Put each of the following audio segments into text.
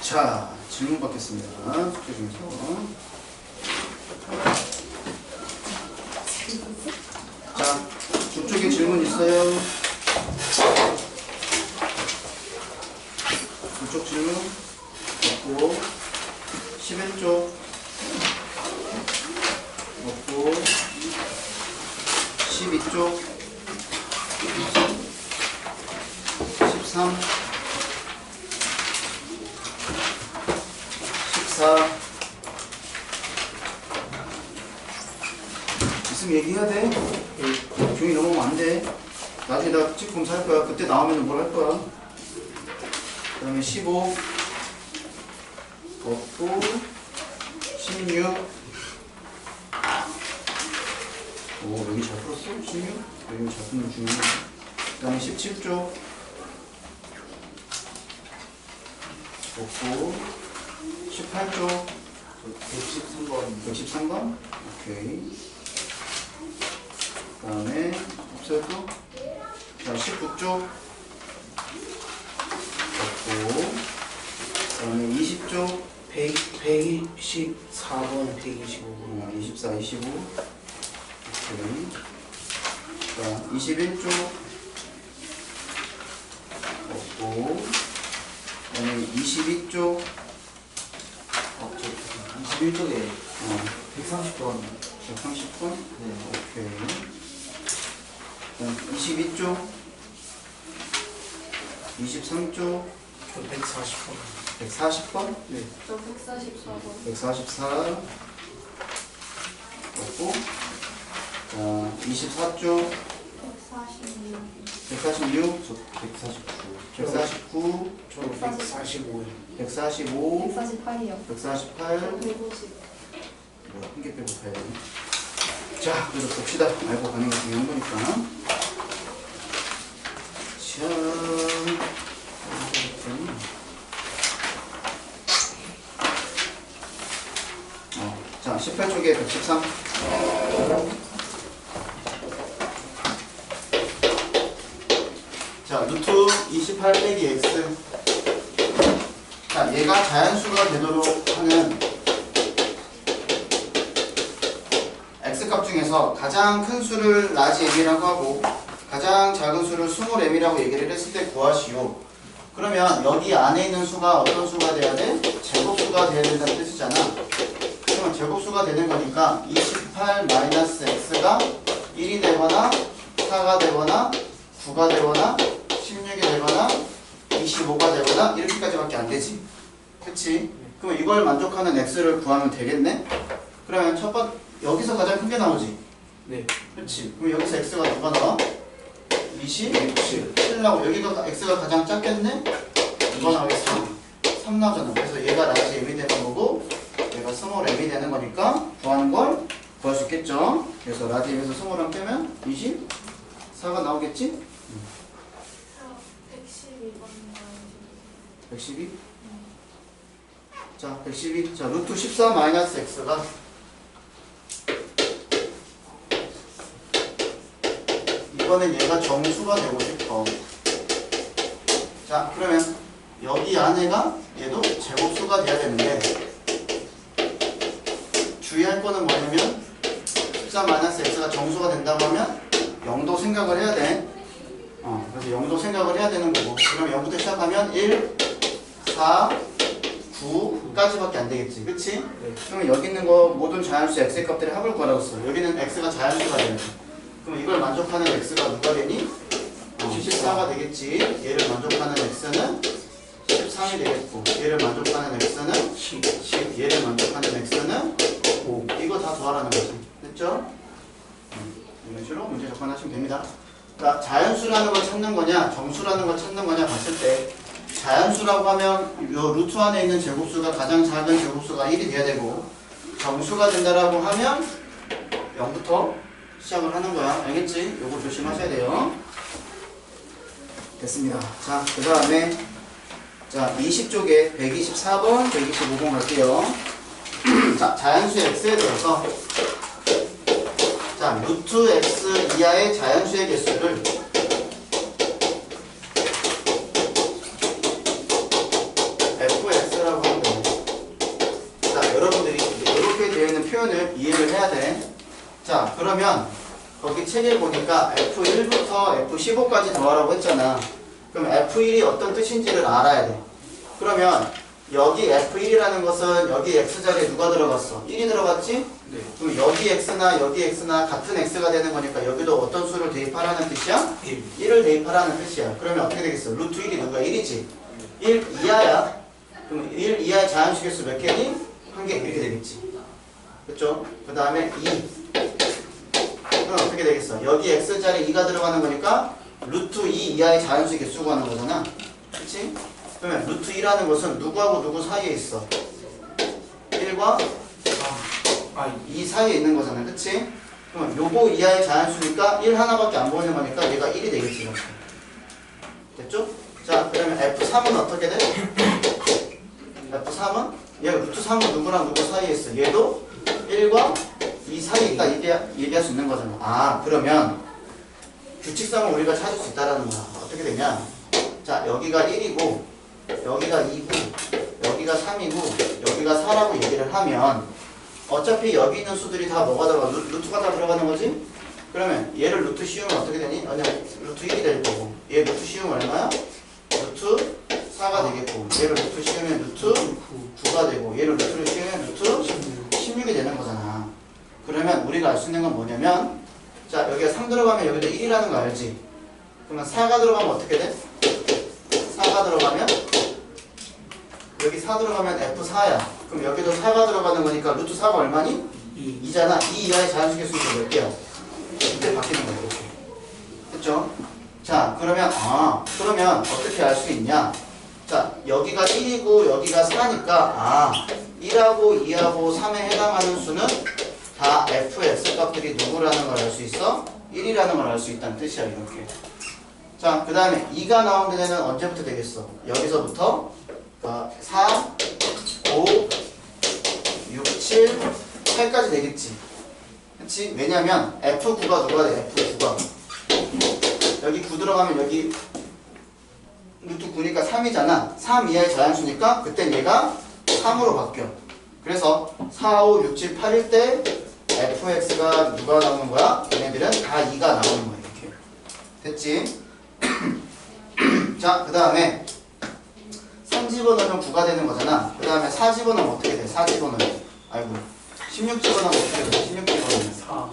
자, 질문 받겠습니다. 숙제 중에서. 자, 저쪽에 질문 있어요? 이쪽 질문 없고 11쪽 없고 12쪽 13 14 있으면 얘기해야 돼. 조용히 넘어가면 안 돼. 나중에 나 책 검사할 거야. 그때 나오면 뭘 할 거야. 그 다음에 15 없고 16 오 여기 잘 풀었어? 16? 여기 잘 푸는 중이네. 그 다음에 17쪽 없고 18쪽 113번 113번? 오케이. 그 다음에 없어요 또? 자 19쪽 없고 그 다음에 20쪽 124번, 125번. 24, 25 오케이. 자 21쪽 없고 그 다음에 22쪽 21쪽에 130번. 130번? 네. 오케이. 그다음 22쪽 23쪽 저 140번. 140번? 네. 저 144번. 144 없고 자 24쪽 146. 146 149. 149 저 145요. 145 148이요. 148 150. 한 개 빼고 가야 되네. 자, 그래서 봅시다. 알고 가는 게 중요한 거니까. 자, 18쪽에 113. 자, 루트 28 빼기 x. 자, 얘가 자연수가 되도록 하는 x값 중에서 가장 큰 수를 라지 m이라고 하고 가장 작은 수를 스몰 m이라고 얘기를 했을 때 구하시오. 그러면 여기 안에 있는 수가 어떤 수가 돼야 돼? 제곱수가 돼야 된다는 뜻이잖아. 그러면 제곱수가 되는 거니까 28-x가 1이 되거나 4가 되거나 9가 되거나 16이 되거나 25가 되거나 이렇게까지밖에 안 되지. 그치? 그럼 이걸 만족하는 x를 구하면 되겠네? 그러면 첫 번째 여기서 가장 큰 게 나오지? 네. 그렇지. 그럼 여기서 x가 누가 나와? 27 나오고 여기가 x가 가장 작겠네? 누가 나오겠어? 3 나오잖아. 그래서 얘가 라지 m이 되는 거고 얘가 스몰 m이 되는 거니까 구하는 걸 구할 수 있겠죠? 그래서 라지 m에서 스몰 m 빼면 24가 나오겠지? 112번. 112? 자, 112. 자, 루트 14 마이너스 x가 이번엔 얘가 정수가 되고 싶어. 자, 그러면 여기 안에가 얘도 제곱수가 돼야 되는데 주의할 거는 뭐냐면 14-x가 정수가 된다고 하면 0도 생각을 해야 돼. 그래서 0도 생각을 해야 되는 거고 그럼 0부터 시작하면 1, 4, 9까지밖에 안 되겠지. 그치? 네. 그러면 여기 있는 거 모든 자연수 x의 값들이 합을 구하라고 써. 여기는 x가 자연수가 되는 거. 그럼 이걸 만족하는 x가 누가 되니? 14가 되겠지. 얘를 만족하는 x는 13이 되겠고 얘를 만족하는 x는 10 얘를 만족하는 x는 5 이거 다 더하라는 거지. 됐죠? 이런 식으로 문제 접근하시면 됩니다. 그러니까 자연수라는 걸 찾는 거냐 정수라는 걸 찾는 거냐 봤을 때 자연수라고 하면 요 루트 안에 있는 제곱수가 가장 작은 제곱수가 1이 돼야 되고 정수가 된다라고 하면 0부터 시작을 하는 거야. 알겠지? 요거 조심하셔야 돼요. 됐습니다. 자, 그 다음에 자 20쪽에 124번, 125번 갈게요. 자, 자연수의 x에 대해서 자 자, 루트 x 이하의 자연수의 개수를 fx라고 하면 돼. 자, 여러분들이 이렇게 되어 있는 표현을 이해를 해야 돼. 자, 그러면 거기 책에 보니까 F1부터 F15까지 더하라고 했잖아. 그럼 F1이 어떤 뜻인지를 알아야 돼. 그러면 여기 F1이라는 것은 여기 X자리에 누가 들어갔어? 1이 들어갔지? 네. 그럼 여기 X나 같은 X가 되는 거니까 여기도 어떤 수를 대입하라는 뜻이야? 1. 1을 대입하라는 뜻이야. 그러면 어떻게 되겠어? 루트 1이 누가 1이지? 1 이하야. 그럼 1 이하의 자연수 개수 몇 개니? 한 개 이렇게 되겠지. 그렇죠? 그 다음에 2. 그럼 어떻게 되겠어? 여기 X자리에 2가 들어가는 거니까 루트 2 이하의 자연수 개수 구하는 거잖아. 그치? 그러면 루트 2라는 것은 누구하고 누구 사이에 있어? 1과 2 사이에 있는 거잖아. 그치? 그러면 요거 이하의 자연수니까 1 하나밖에 안 보이는 거니까 얘가 1이 되겠지. 이렇게. 됐죠? 자, 그러면 F3은 어떻게 돼? F3은? 얘가 루트 3은 누구랑 누구 사이에 있어? 얘도 1과 2 사이에 있다 얘기할 수 있는 거잖아. 아, 그러면 규칙성을 우리가 찾을 수 있다라는 거야. 어떻게 되냐? 자, 여기가 1이고 여기가 2고 여기가 3이고 여기가 4라고 얘기를 하면 어차피 여기 있는 수들이 다 뭐가 들어가? 루트가 다 들어가는 거지? 그러면 얘를 루트 씌우면 어떻게 되니? 아니, 루트 1이 될 거고 얘 루트 씌우면 얼마야? 루트 4가 되겠고 얘를 루트 씌우면 루트 9가 되고 얘를 루트를 씌우면 루트 16이 되는 거잖아. 그러면 우리가 알 수 있는 건 뭐냐면 자, 여기가 3 들어가면 여기도 1이라는 거 알지? 그러면 4가 들어가면 어떻게 돼? 4가 들어가면 여기 4 들어가면 F4야. 그럼 여기도 4가 들어가는 거니까 루트 4가 얼마니? 2잖아. 2 이하의 자연수 개수가 몇 개야? 이때 바뀌는 거야. 이렇게. 됐죠? 자, 그러면 어떻게 알 수 있냐? 자, 여기가 1이고 여기가 4니까 1하고 2하고 3에 해당하는 수는 다 fx 값들이 누구라는 걸 알 수 있어? 1이라는 걸 알 수 있다는 뜻이야. 이렇게. 자, 그 다음에 2가 나온 데는 언제부터 되겠어? 여기서부터 4, 5, 6, 7, 8까지 되겠지. 그치? 왜냐면 F9가 누가 돼? F9가 여기 9 들어가면 여기 루트 9니까 3이잖아. 3 이하의 자연수니까 그땐 얘가 3으로 바뀌어. 그래서 4, 5, 6, 7, 8일 때 fx가 누가 나오는 거야? 얘네들은 다 2가 나오는 거야. 이렇게. 됐지? 자, 그 다음에 3 집어넣으면 9가 되는 거잖아. 그 다음에 4 집어넣으면 어떻게 돼? 4 집어넣으면 16 집어넣으면 어떻게 돼? 16 집어넣으면 4.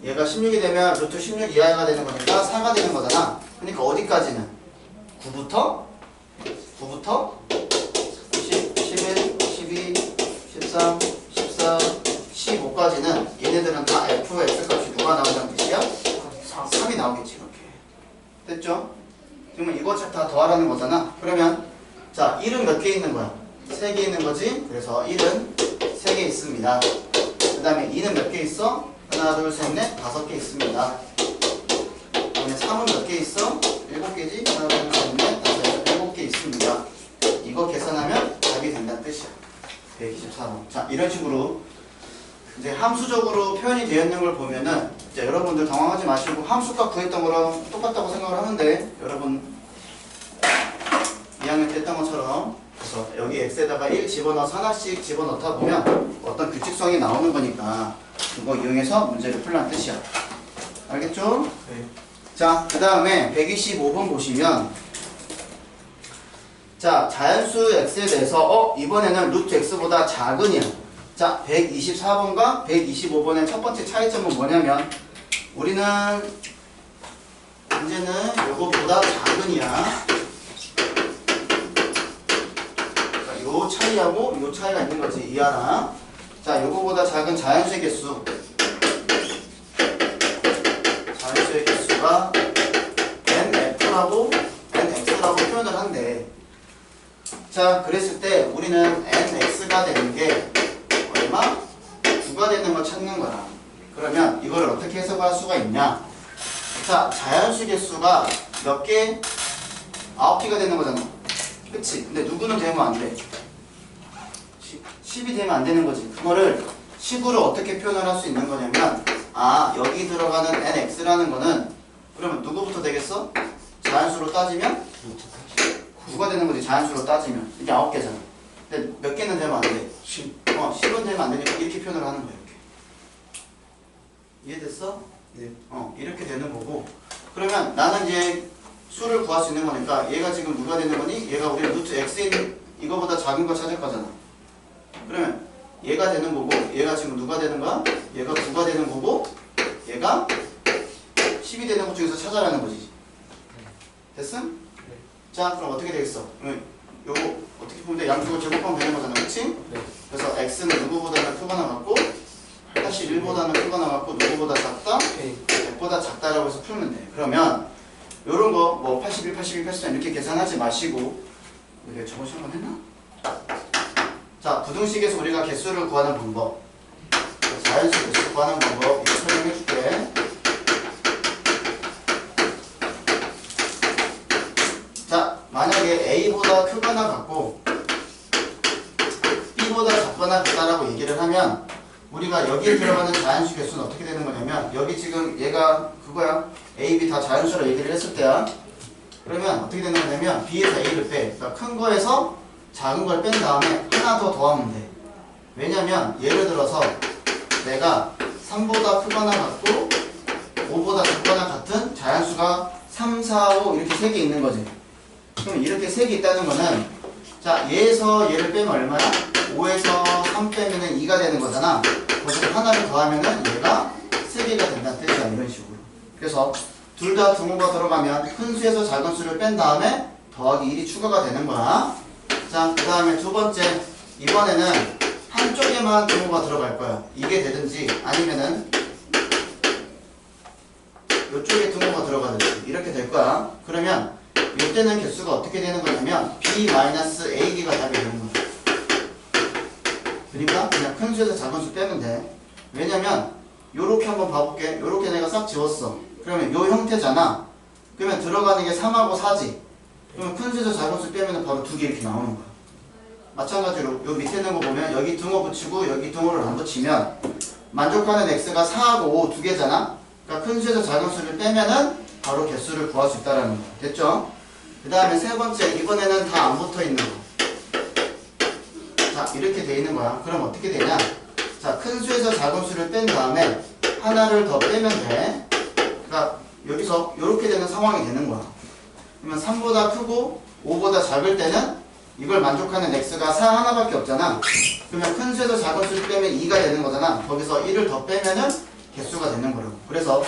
얘가 16이 되면 루트 16 이하가 되는 거니까 4가 되는 거잖아. 그러니까 어디까지는? 9부터 10, 11, 12, 13, 14, 15까지는 얘네들은 다 fx 값이 누가 나온다는 뜻이야? 3이 나오겠지. 이렇게. 됐죠? 그러면 이거 다 더하라는 거잖아. 그러면 자, 1은 몇 개 있는 거야? 3개 있는 거지. 그래서 1은 3개 있습니다. 그 다음에 2는 몇 개 있어? 하나, 둘, 셋, 넷, 5개 있습니다. 그 다음에 3은 몇 개 있어? 7개지? 하나, 둘, 셋, 넷, 5, 7개 있습니다. 이거 계산하면 답이 된다는 뜻이야. 124번. 자, 이런 식으로 이제 함수적으로 표현이 되어 있는 걸 보면은 이제 여러분들 당황하지 마시고 함수값 구했던 거랑 똑같다고 생각을 하는데 여러분 2학년 때 했던 것처럼 그래서 여기 x에다가 1 집어넣어서 하나씩 집어넣다 보면 어떤 규칙성이 나오는 거니까 그거 이용해서 문제를 풀라는 뜻이야. 알겠죠? 네. 자, 그 다음에 125번 보시면 자, 자연수 x에 대해서 이번에는 루트 x보다 작은이야. 자, 124번과 125번의 첫 번째 차이점은 뭐냐면 우리는 문제는 요거보다 작은이야. 자, 요 차이하고 요 차이가 있는 거지. 이 하나. 자, 요거보다 작은 자연수의 개수. 자연수의 개수가 nf라고 nx라고 표현을 한대. 자, 그랬을 때 우리는 nx가 되는 게 얼마? 9가 되는 걸 찾는 거야. 그러면 이걸 어떻게 해석할 수가 있냐? 자, 자연수 개수가 몇 개? 9개가 되는 거잖아. 그치? 근데 누구는 되면 안 돼. 10이 되면 안 되는 거지. 그거를 식으로 어떻게 표현을 할 수 있는 거냐면 아 여기 들어가는 nx라는 거는 그러면 누구부터 되겠어? 자연수로 따지면 9가 되는 거지. 자연수로 따지면 이게 9개잖아. 근데 몇 개는 되면 안 돼? 10. 10은 되면 안 되니까 이렇게 표현을 하는 거야. 이렇게. 이해됐어? 네. 이렇게 되는 거고. 그러면 나는 이제 수를 구할 수 있는 거니까 얘가 지금 누가 되는 거니? 얘가 우리 루트 x인 이거보다 작은 거 찾을 거잖아. 그러면 얘가 되는 거고 얘가 지금 누가 되는 거야? 얘가 9가 되는 거고 얘가 10이 되는 것 중에서 찾아라는 거지. 됐음? 네. 자 그럼 어떻게 되겠어? 그러면 요거 어떻게 보면 돼? 양쪽을 제곱하면 되는 거잖아. 그치? 네. 그래서 x는 누구보다는 크거나 같고 81보다는 크거나 같고 누구보다 작다? 오케이. 100보다 작다라고 해서 풀면 돼. 그러면 요런 거 뭐 81, 82, 83 이렇게 계산하지 마시고 우리가 저번 시간 했나? 자 부등식에서 우리가 개수를 구하는 방법 자연수 개수 구하는 방법 이거 설명해 줄게. 자 만약에 A보다 크거나 같고 B보다 작거나 같다라고 얘기를 하면 우리가 여기에 들어가는 자연수 개수는 어떻게 되는 거냐면 여기 지금 얘가 그거야 A, B 다 자연수로 얘기를 했을 때야. 그러면 어떻게 되는 거냐면 B에서 A를 빼. 그러니까 큰 거에서 작은 걸 뺀 다음에 하나 더 더하면 돼. 왜냐면 예를 들어서 내가 3보다 크거나 같고 5보다 작거나 같은 자연수가 3, 4, 5 이렇게 3개 있는 거지. 그럼 이렇게 3개 있다는 거는 자 얘에서 얘를 빼면 얼마야? 5에서 3 빼면은 2가 되는 거잖아. 거기서 하나를 더하면은 얘가 3개가 된다는 뜻이야. 이런 식으로. 그래서 둘 다 등호가 들어가면 큰 수에서 작은 수를 뺀 다음에 더하기 1이 추가가 되는 거야. 자, 그 다음에 두 번째 이번에는 한쪽에만 등호가 들어갈 거야. 이게 되든지 아니면은 이쪽에 등호가 들어가든지 이렇게 될 거야. 그러면 이때는 개수가 어떻게 되는 거냐면 B-AB가 답이 되는 거야. 그러니까 그냥 큰 수에서 작은 수 빼면 돼. 왜냐면 요렇게 한번 봐볼게. 요렇게 내가 싹 지웠어. 그러면 요 형태잖아. 그러면 들어가는 게 3하고 4지. 그러면 큰 수에서 작은 수 빼면 바로 2개 이렇게 나오는 거야. 마찬가지로 요 밑에 있는 거 보면 여기 등호 붙이고 여기 등호를 안 붙이면 만족하는 x가 4하고 5 두 개잖아. 그러니까 큰 수에서 작은 수를 빼면은 바로 개수를 구할 수 있다라는 거. 됐죠? 그 다음에 세 번째 이번에는 다 안 붙어 있는 거. 자 이렇게 돼 있는 거야. 그럼 어떻게 되냐? 자 큰 수에서 작은 수를 뺀 다음에 하나를 더 빼면 돼. 그러니까 여기서 이렇게 되는 상황이 되는 거야. 그러면 3보다 크고 5보다 작을 때는 이걸 만족하는 x가 4 하나밖에 없잖아. 그러면 큰 수에서 작은 수를 빼면 2가 되는 거잖아. 거기서 1을 더 빼면은 개수가 되는 거라고. 그래서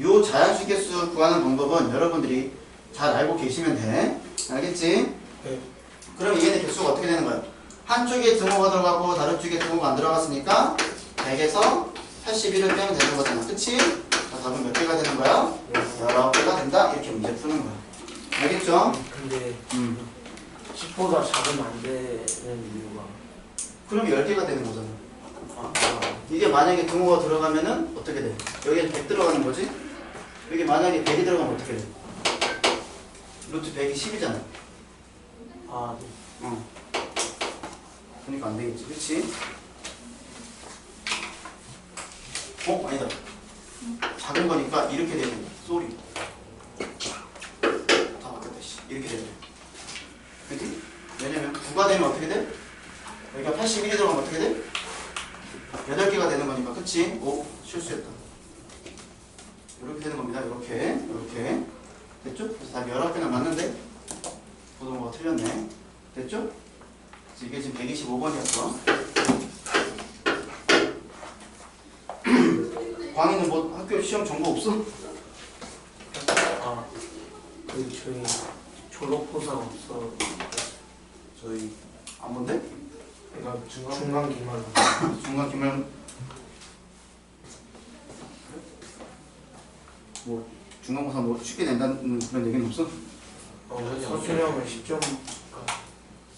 요 자연수 개수 구하는 방법은 여러분들이 잘 알고 계시면 돼. 알겠지? 네. 그럼 얘네 개수가 어떻게 되는 거야? 한쪽에 등호가 들어가고 다른 쪽에 등호가 안 들어갔으니까 100에서 81을 빼면 되는 거잖아. 그치? 답은 몇 개가 되는 거야? 19개가 된다? 이렇게 문제 푸는 거야. 알겠죠? 근데 10보다 작으면 안 되는 이유가 그럼 10개가 되는 거잖아. 아, 이게 만약에 등호가 들어가면은 어떻게 돼? 여기에 100 들어가는 거지? 여기 만약에 100이 들어가면 어떻게 돼? 루트 100이 10이잖아. 아, 네. 그러니까 안 되겠지. 그치? 아니다. 작은 거니까 이렇게 되는 거야. 쏘리. 다 바뀌었다, 씨. 이렇게 되는 거야. 그치? 왜냐면 9가 되면 어떻게 돼? 여기가 81이 들어가면 어떻게 돼? 8개가 되는 거니까. 그치? 오, 실수했다. 이렇게 되는 겁니다. 이렇게. 이렇게. 됐죠? 그래서 답이 19개나 맞는데? 보동호가 틀렸네. 됐죠? 그래서 이게 지금 125번이었어. 광희는 뭐 학교 시험 정보 없어? 아, 저희 졸업보상 없어. 저희 안 본대? 그러니까 중간 기말. 중간 기말 뭐 중간고사 뭐 쉽게 낸다는 그런 얘기는 없어? 서술형은 10점.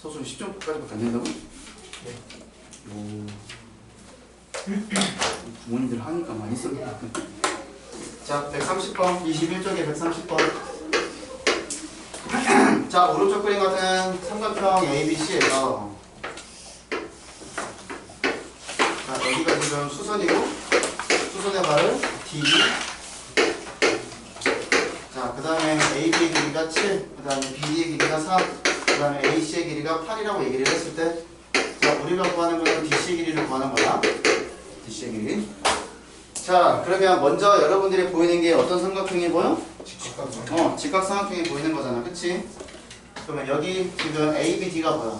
서술 10점까지밖에 안 된다고? 네. 오. 부모님들 하니까 많이 씁니다. 자, 130번, 21쪽에 130번. 자, 오른쪽 그림 같은 삼각형 ABC에서 자, 여기가 지금 수선이고 수선의 발을 D. 자, 그 다음에 AB의 길이가 7, 그 다음에 BD의 길이가 3, 그 다음에 AC의 길이가 8이라고 얘기를 했을 때, 자, 우리가 구하는 거는 DC의 길이를 구하는 거야. DC의 길이. 자, 그러면 먼저 여러분들이 보이는 게 어떤 삼각형이 보여? 직각삼각형이 보이는 거잖아. 그치? 그러면 여기 지금 A, B, D가 보여.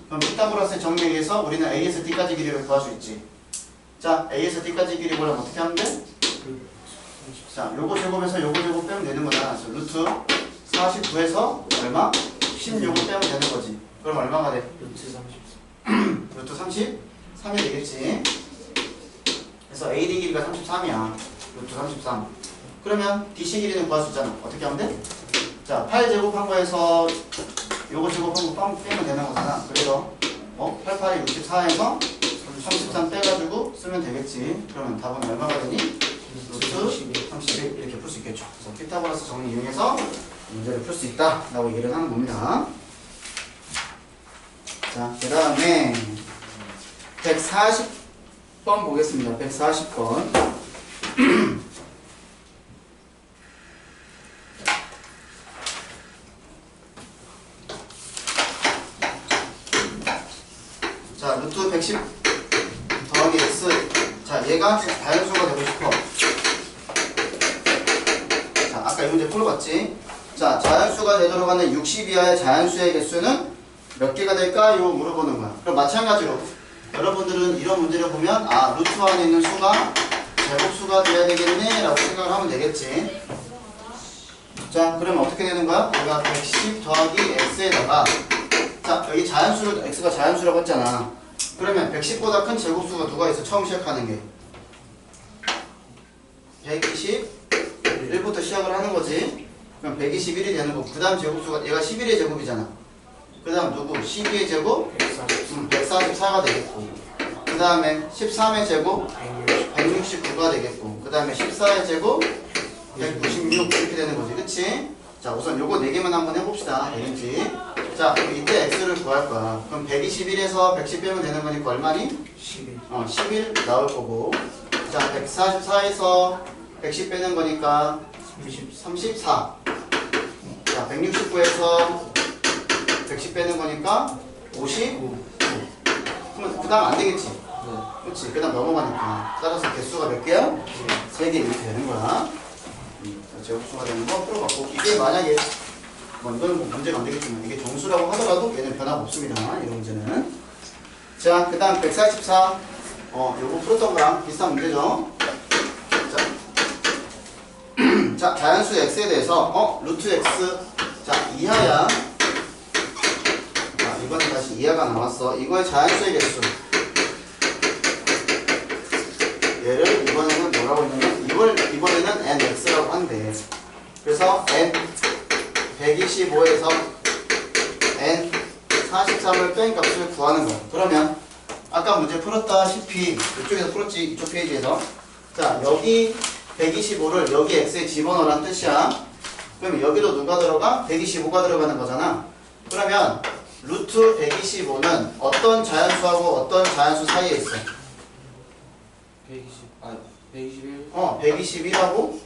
그럼 피타고라스의 정리에 의해서 우리는 A에서 D까지 길이를 구할 수 있지. 자, A에서 D까지 길이 보려면 어떻게 하면 돼? 자, 요거 제곱에서 요거 제곱 빼면 되는 거잖아. 그래서 루트 49에서 얼마? 16을 빼면 되는 거지. 그럼 얼마가 돼? 루트 33이 되겠지. 그래서 AD 길이가 33이야. 루트 33. 그러면 DC 길이는 구할 수 있잖아. 어떻게 하면 돼? 자, 8제곱 한 거에서 요거 제곱 한 거 빼면 되는 거잖아. 그래서 88이 64에서 33 빼가지고 쓰면 되겠지. 그러면 답은 얼마가 되니? 루트 31 이렇게 풀 수 있겠죠. 그래서 피타고라스 정리 이용해서 문제를 풀 수 있다 라고 얘기를 하는 겁니다. 자, 그 다음에 140번 보겠습니다. 140번. 자, 루트 110 더하기 x. 자, 얘가 자연수가 되고 싶어. 자, 아까 이 문제 풀어봤지? 자, 자연수가 되도록 하는 60 이하의 자연수의 개수는 몇 개가 될까? 이거 물어보는 거야. 그럼 마찬가지로 여러분들은 이런 문제를 보면 아, 루트 안에 있는 수가 제곱수가 돼야 되겠네 라고 생각을 하면 되겠지. 자, 그러면 어떻게 되는 거야? 내가 110 더하기 x에다가 자, 여기 자연수를 x가 자연수라고 했잖아. 그러면 110보다 큰 제곱수가 누가 있어? 처음 시작하는 게 121부터 시작을 하는 거지. 그럼 121이 되는 거고 그 다음 제곱수가 얘가 11의 제곱이잖아. 그 다음 누구? 12의 제곱? 144가 되겠고 그 다음에 13의 제곱? 169가 되겠고 그 다음에 14의 제곱? 196 이렇게 되는 거지. 그치? 자, 우선 요거 4개만 한번 해봅시다. 되는지. 자, 그럼 이때 x를 구할 거야. 그럼 121에서 110 빼면 되는 거니까 얼마니? 11. 11 나올 거고. 자, 144에서 110 빼는 거니까 34. 자, 169에서 110 빼는 거니까 59. 그러면 그 다음 안 되겠지? 그렇지. 그 다음 넘어가니까. 따라서 개수가 몇 개야? 3개 이렇게 되는 거야. 제곱수가 되는 거 풀어봤고, 이게 만약에 이거는 뭐 문제가 안 되겠지만 이게 정수라고 하더라도 얘는 변화가 없습니다. 이런 문제는. 자, 그 다음 144. 요거 풀었던 거랑 비슷한 문제죠. 자, 자연수 x에 대해서 루트 x. 자, 이하야. 자, 이번에 다시 이하가 나왔어. 이거의 자연수의 개수. 얘를 이번에는 뭐라고 했냐면 이번에는 nx라고 한대. 그래서 n 125에서 n 43을 뺀 값을 구하는 거야. 그러면 아까 문제 풀었다시피 이쪽에서 풀었지. 이쪽 페이지에서. 자, 여기 125를 여기 x에 집어넣으란 뜻이야. 그러면 여기도 누가 들어가? 125가 들어가는 거잖아. 그러면 루트 125는 어떤 자연수하고 어떤 자연수 사이에 있어? 121. 121하고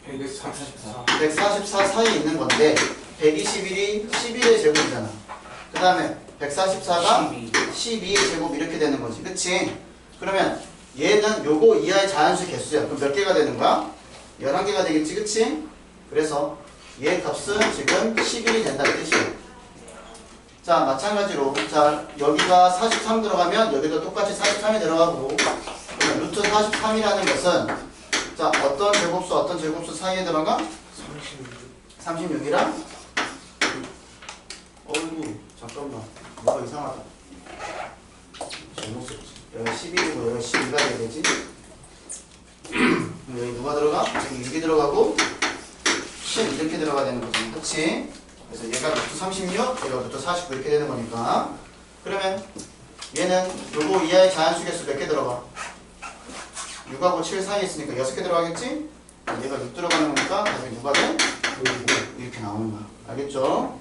144. 144 사이에 있는 건데 121이 11의 제곱이잖아. 그 다음에 144가 12의 제곱 이렇게 되는 거지. 그치? 그러면 얘는 요거 이하의 자연수 개수야. 그럼 몇 개가 되는 거야? 11개가 되겠지. 그치? 그래서 얘 값은 지금 11이 된다 이 뜻이야. 자, 마찬가지로 자, 여기가 43 들어가면 여기도 똑같이 43이 들어가고 루트 43이라는 것은 자, 어떤 제곱수 사이에 들어가? 36이랑 어이구 잠깐만 뭐가 이상하다. 잘못 썼지. 여기 11이고 여기 12가 돼야 되지. 여기 누가 들어가? 여기 6이 들어가고 10 이렇게 들어가야 되는 거지. 그치? 그래서 얘가 루트 36, 얘가 루트 49 이렇게 되는 거니까. 그러면 얘는 요거 이하의 자연수 개수 몇 개 들어가? 6하고 7 사이에 있으니까 6개 들어가겠지? 얘가 6 들어가는 거니까 답이 누가 돼? 이렇게 나오는 거야. 알겠죠?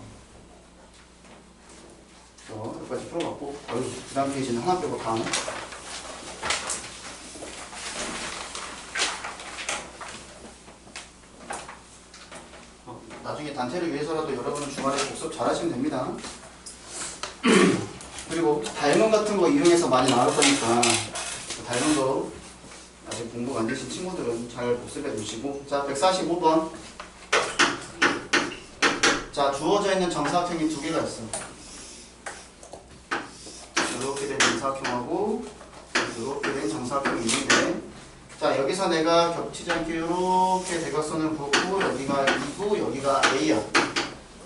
여기까지 풀어봤고 그 다음 페이지는 하나 빼고 다음에 나중에 단체를 위해서라도 여러분은 주말에 복습 잘 하시면 됩니다. 그리고 달문 같은 거 이용해서 많이 나올 거니까 달문도 아직 공부가 안 되신 친구들은 잘 복습해 두시고. 자, 145번. 자, 주어져 있는 정사각형이 두 개가 있어. 이렇게 된 정사각형하고 이렇게 된 정사각형이 있는데, 자, 여기서 내가 겹치지 않게 이렇게 대각선을 그었고 여기가 2고 여기가 A야.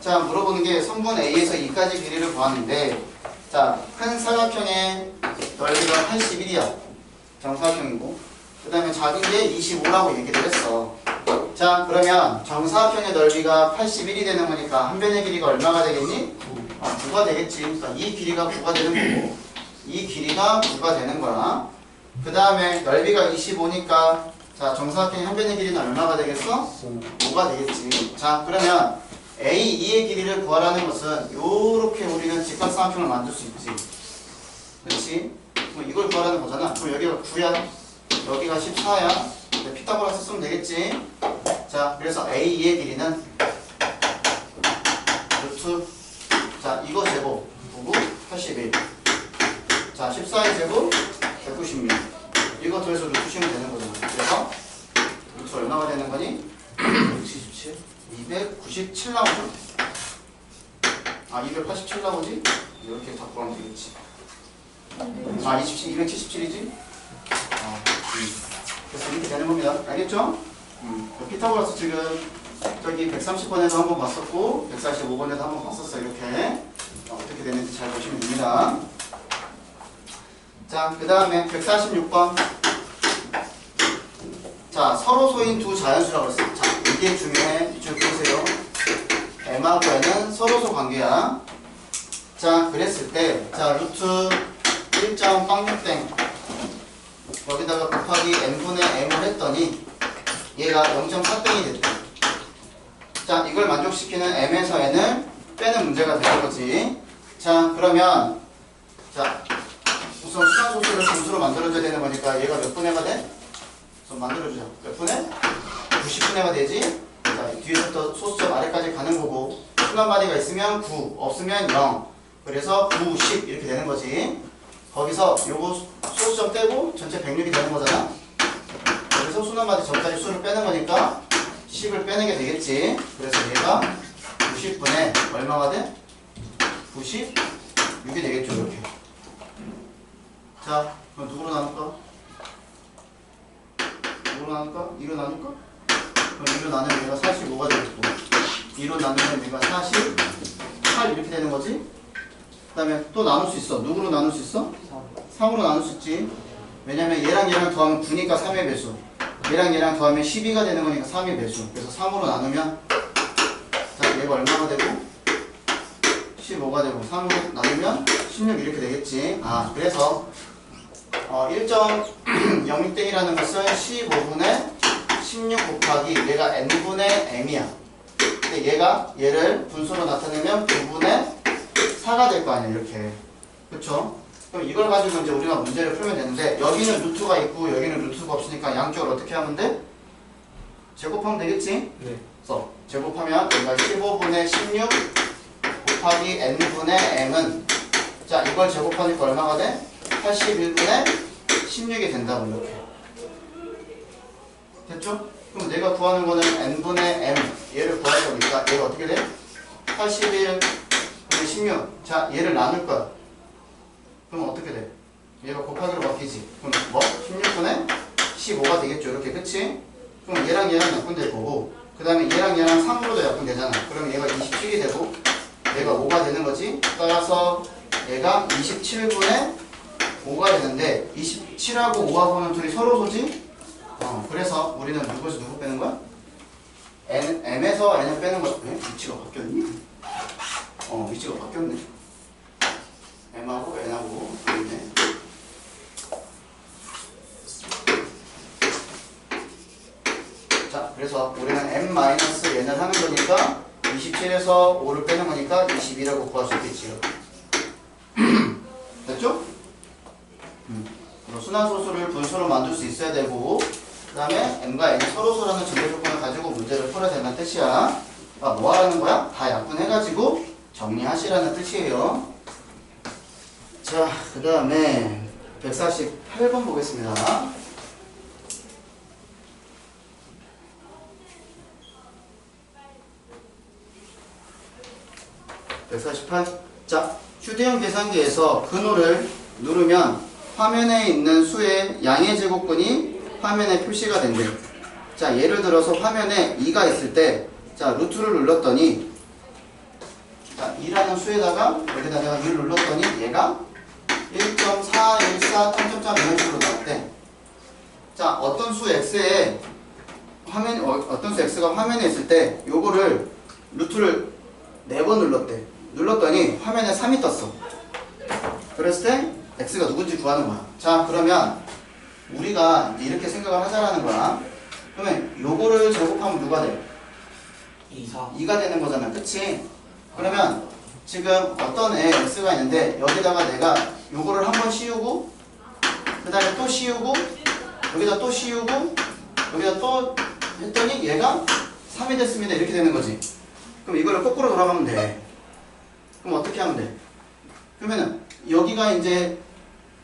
자, 물어보는 게 선분 A에서 2까지 길이를 구하는데, 자, 큰 사각형의 넓이가 81이야. 정사각형이고. 그 다음에 작은 게 25라고 얘기를 했어. 자, 그러면 정사각형의 넓이가 81이 되는 거니까 한 변의 길이가 얼마가 되겠니? 9가 되겠지. 그러니까 이 길이가 9가 되는 거고 이 길이가 9가 되는 거야. 그 다음에 넓이가 25니까 자, 정사각형의 한 변의 길이는 얼마가 되겠어? 5가 되겠지. 자, 그러면 A2의 길이를 구하라는 것은 요렇게 우리는 직각삼각형을 만들 수 있지. 그렇지? 그럼 이걸 구하라는 거잖아. 그럼 여기가 9야. 여기가 14야. 피타고라스 쓰면 되겠지. 자, 그래서 A2의 길이는 루트, 자, 이거 제곱 9, 81. 자, 14의 제곱 196. 이거 더해서 루트 치면 되는 거잖아. 그래서 루트 얼마가 되는 거니? 177? 297 나오죠? 아, 287 나오지? 이렇게 갖고 하면 되겠지. 아, 277이지? 그래서 이렇게 되는 겁니다. 알겠죠? 피타고라스 지금 저기 130번에도 한번 봤었고 145번에도 한번 봤었어요. 이렇게 어떻게 되는지 잘 보시면 됩니다. 자, 그 다음에 146번. 자, 서로소인 두 자연수라고 했어요. 자, 이게 중요해. 이쪽 보세요. M하고 N은 서로소 관계야. 자, 그랬을 때, 자, 루트 1.06땡 여기다가 곱하기 n분의 m을 했더니 얘가 0.4땡이 됐다. 자, 이걸 만족시키는 m에서 n을 빼는 문제가 되는 거지. 자, 그러면 자, 우선 수상소수를 분수로 만들어줘야 되는 거니까 얘가 몇 분해가 돼? 우선 만들어주자. 몇 분해? 90분해가 되지? 자, 뒤에서부터 소수점 아래까지 가는 거고 순환마디가 있으면 9, 없으면 0. 그래서 9, 10 이렇게 되는 거지. 거기서 요거 소수점 떼고 전체 106이 되는 거잖아. 그래서 순환마디 전까지 수를 빼는 거니까 10을 빼는 게 되겠지. 그래서 얘가 90분의 얼마가 돼? 96이 되겠죠. 이렇게. 자, 그럼 누구로 나눌까? 누구로 나눌까? 2로 나눌까? 그럼 2로 나누면 얘가 45가 되겠고 2로 나누면 얘가 48 이렇게 되는 거지. 그 다음에 또 나눌 수 있어. 누구로 나눌 수 있어? 3으로 나눌 수 있지. 왜냐면 얘랑 얘랑 더하면 9니까 3의 배수, 얘랑 얘랑 더하면 12가 되는 거니까 3의 배수. 그래서 3으로 나누면 자, 얘가 얼마가 되고 15가 되고 3으로 나누면 16 이렇게 되겠지. 아, 그래서 1.06땡이라는 것은 15분의 16 곱하기 얘가 n분의 m이야. 근데 얘가 얘를 분수로 나타내면 9분의 4가 될 거 아니야. 이렇게. 그쵸? 그럼 이걸 가지고 이제 우리가 문제를 풀면 되는데 여기는 루트가 있고 여기는 루트가 없으니까 양쪽을 어떻게 하면 돼? 제곱하면 되겠지? 네. 그래서 제곱하면 얘가 15분의 16 곱하기 n분의 m은 자, 이걸 제곱하니까 얼마가 돼? 81분의 16이 된다고. 이렇게. 됐죠? 그럼 내가 구하는 거는 n분의 m 얘를 구할 거니까 얘가 어떻게 돼? 81분의 16. 자, 얘를 나눌 거야. 그럼 어떻게 돼? 얘가 곱하기로 바뀌지. 그럼 뭐? 16분의 15가 되겠죠. 이렇게. 그치? 그럼 얘랑 얘랑 약분될 거고 그 다음에 얘랑 얘랑 3으로도 약분되잖아. 그럼 얘가 27이 되고 얘가 5가 되는 거지. 따라서 얘가 27분의 5가 되는데 27하고 5하고는 둘이 서로소지? 그래서 우리는 누구에서 누구 빼는 거야? m에서 n을 빼는 거야. 왜? 위치가 바뀌었니? 위치가 바뀌었네. m하고 n하고 있네. 자, 그래서 우리는 m-n을 하는 거니까 27에서 5를 빼는 거니까 22라고 구할 수 있겠지요. 됐죠? 순환소수를 분수로 만들 수 있어야 되고 그 다음에 m과 n이 서로소라는 전제 조건을 가지고 문제를 풀어야 된다는 뜻이야. 뭐 하라는 거야? 다 약분해가지고 정리하시라는 뜻이에요. 자, 그 다음에 148번 보겠습니다. 148. 자, 휴대용 계산기에서 근호를 누르면 화면에 있는 수의 양의 제곱근이 화면에 표시가 된대. 자, 예를 들어서 화면에 2가 있을 때, 자, 루트를 눌렀더니, 자, 2라는 수에다가 여기다 내가 2를 눌렀더니 얘가 1.414 점점점 이런 식으로 나왔대. 자, 어떤 수 x에 어떤 수 x가 화면에 있을 때 요거를 루트를 4번 눌렀대. 눌렀더니 화면에 3이 떴어. 그랬을 때 x가 누군지 구하는 거야. 자, 그러면 우리가 이렇게 생각을 하자라는 거야. 그러면 요거를 제곱하면 누가 돼? 2가 되는 거잖아. 그치? 그러면 지금 어떤 애 x가 있는데 여기다가 내가 요거를 한번 씌우고 그 다음에 또 씌우고 여기다 또 씌우고 여기다 또 했더니 얘가 3이 됐습니다. 이렇게 되는 거지. 그럼 이거를 거꾸로 돌아가면 돼. 그럼 어떻게 하면 돼? 그러면은 여기가 이제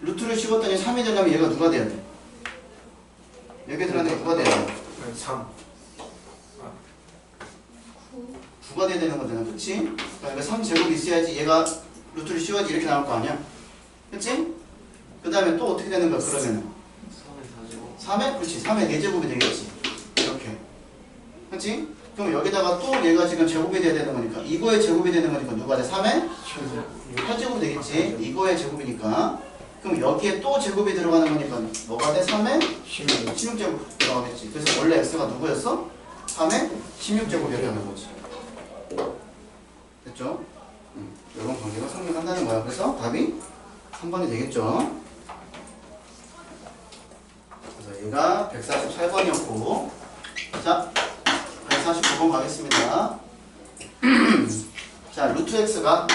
루트를 씌웠더니 3이 되려면 얘가 누가 돼야 돼? 여기 들어가는 게 누가 돼야 돼? 3. 9가 돼야 되는 거잖아. 그치? 그러니까 3제곱이 있어야지 얘가 루트를 씌워야지 이렇게 나올 거 아니야? 그치? 그 다음에 또 어떻게 되는 거야 그러면은? 3의? 그렇지. 3의 4제곱이 되겠지. 이렇게. 그치? 그럼 여기다가 또 얘가 지금 제곱이 돼야 되는 거니까 이거의 제곱이 되는 거니까 누가 돼? 3의? 8제곱이 되겠지. 이거의 제곱이니까. 그럼 여기에 또 제곱이 들어가는 거니까 뭐가 돼? 3의? 16제곱 들어가겠지. 그래서 원래 x가 누구였어? 3의 16제곱이었다는 거지. 됐죠? 이런 관계가 성립한다는 거야. 그래서 답이 3번이 되겠죠. 그래서 얘가 148번이었고, 자, 149번 가겠습니다. 자, 루트 x가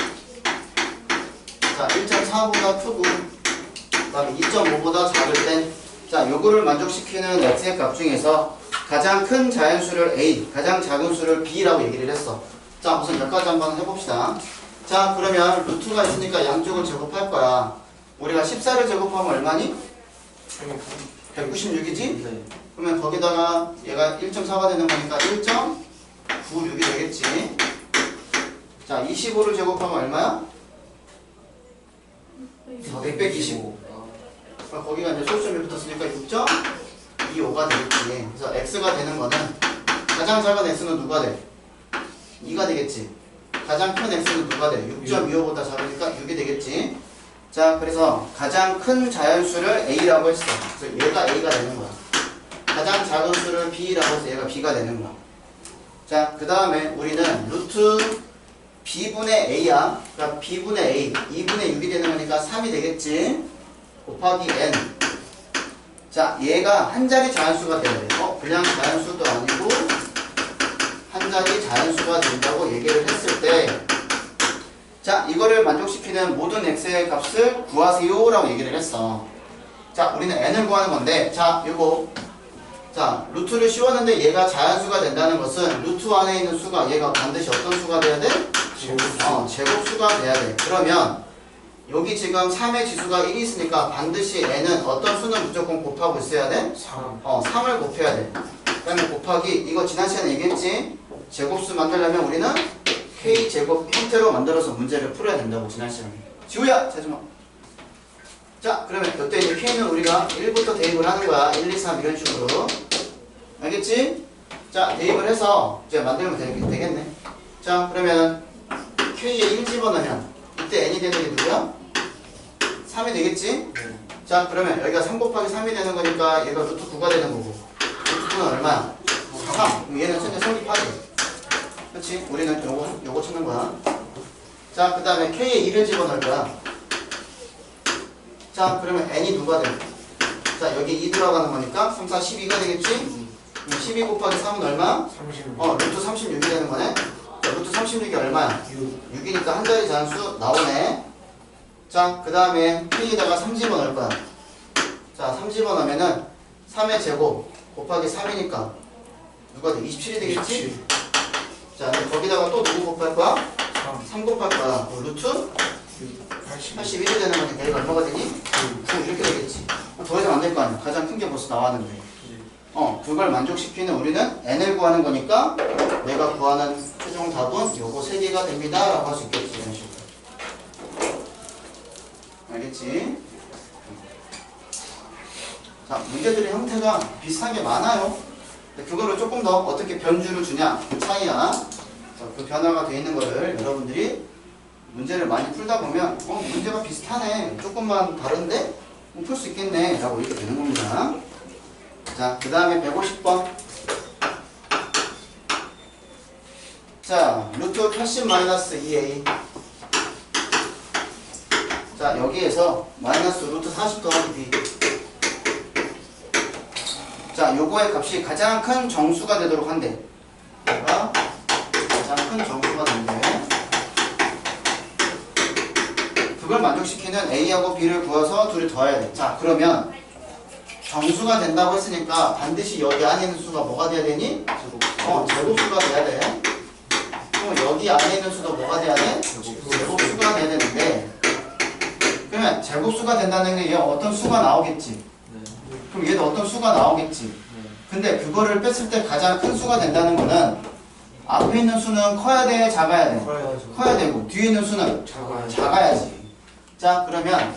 자 1.4보다 크고, 그 다음에 2.5보다 작을 때, 자, 요거를 만족시키는 x의 값 중에서 가장 큰 자연수를 a, 가장 작은 수를 b라고 얘기를 했어. 자, 우선 몇 가지 한번 해봅시다. 자, 그러면 루트가 있으니까 양쪽을 제곱할 거야. 우리가 14를 제곱하면 얼마니? 196이지? 네. 그러면 거기다가 얘가 1.4가 되는 거니까 1.96이 되겠지. 자, 25를 제곱하면 얼마야? 625. 거기가 이제 소수점이 붙었으니까 6.25가 되겠지. 그래서 x가 되는 거는 가장 작은 x는 누가 돼? 2가 되겠지. 가장 큰 x는 누가 돼? 6.25보다 작으니까 6이 되겠지. 자, 그래서 가장 큰 자연수를 a라고 했어. 그래서 얘가 a가 되는 거야. 가장 작은 수를 b라고 해서 얘가 b가 되는 거야. 자, 그 다음에 우리는 루트 b분의 a야. 그러니까 b분의 a, 2분의 6이 되는 거니까 3이 되겠지. 곱하기 n. 자, 얘가 한 자리 자연수가 돼야 돼. 그냥 자연수도 아니고 한 자리 자연수가 된다고 얘기를 했을 때, 자, 이거를 만족시키는 모든 x의 값을 구하세요 라고 얘기를 했어. 자, 우리는 n을 구하는 건데, 자, 이거 자, 루트를 씌웠는데 얘가 자연수가 된다는 것은 루트 안에 있는 수가 얘가 반드시 어떤 수가 돼야 돼? 제곱수가 돼야 돼. 그러면 여기 지금 3의 지수가 1이 있으니까 반드시 n은 어떤 수는 무조건 곱하고 있어야 돼? 3. 3을 곱해야 돼. 그 다음에 곱하기, 이거 지난 시간에 얘기했지? 제곱수 만들려면 우리는 k제곱 형태로 만들어서 문제를 풀어야 된다고 지난 시간에. 지우야! 자주마. 자, 그러면 이때 이제 k는 우리가 1부터 대입을 하는 거야. 1, 2, 3 이런 식으로. 알겠지? 자, 대입을 해서 이제 만들면 되겠네. 자, 그러면 k에 1 집어넣으면 이때 n이 되는 게 누구야? 3이 되겠지? 네. 자, 그러면 여기가 3 곱하기 3이 되는 거니까 얘가 루트 9가 되는 거고, 루트 9는 얼마야? 3. 그럼 얘는 현재 성립하지. 그렇지? 우리는 요거 찾는 거야. 자, 그 다음에 k에 2를 집어넣을 거야. 자, 그러면 n이 누가 돼? 자, 여기 2 들어가는 거니까 3, 4, 12가 되겠지? 그럼 12 곱하기 3은 얼마? 36. 루트 36이 되는 거네? 자, 루트 36이 얼마야? 6. 6이니까 한 자리 자연수 나오네. 자, 그 다음에 k에다가 3 집어넣을 거야. 자, 3 집어넣으면은 3의 제곱 곱하기 3이니까 누가 돼? 27이 되겠지? 자, 그럼 거기다가 또 누구 곱할 거야? 3 3 곱할 거야. 루트 81 81이 되는 거니까 얘가 얼마가 되니? 9 이렇게 되겠지. 더 이상 안 될 거 아니야. 가장 큰 게 벌써 나왔는데. 그걸 만족시키는 우리는 n을 구하는 거니까 내가 구하는 최종 답은 요거 3개가 됩니다 라고 할 수 있겠지. 이런 식으로. 알겠지? 자, 문제들의 형태가 비슷한 게 많아요. 근데 그거를 조금 더 어떻게 변주를 주냐 그 차이야. 그 변화가 돼 있는 거를 여러분들이 문제를 많이 풀다 보면 문제가 비슷하네, 조금만 다른데 풀 수 있겠네 라고 이렇게 되는 겁니다. 자, 그 다음에 150번. 자, 루트 80-2a. 자, 여기에서 마이너스 루트 40 더하기 b. 자, 요거의 값이 가장 큰 정수가 되도록 한대. 얘가 가장 큰 정수가 된대. 그걸 만족시키는 a하고 b를 구해서 둘이 더해야 돼. 자, 그러면 정수가 된다고 했으니까 반드시 여기 안에 있는 수가 뭐가 돼야 되니? 제곱수가 돼야 돼. 그럼 여기 안에 있는 수도 뭐가 돼야 돼? 제곱수가 돼야 되는데, 그러면 제곱수가 된다는 게 얘 어떤 수가 나오겠지? 그럼 얘도 어떤 수가 나오겠지? 근데 그거를 뺐을 때 가장 큰 수가 된다는 거는 앞에 있는 수는 커야 돼, 작아야 돼? 커야 되고, 뒤에 있는 수는 작아야지. 자, 그러면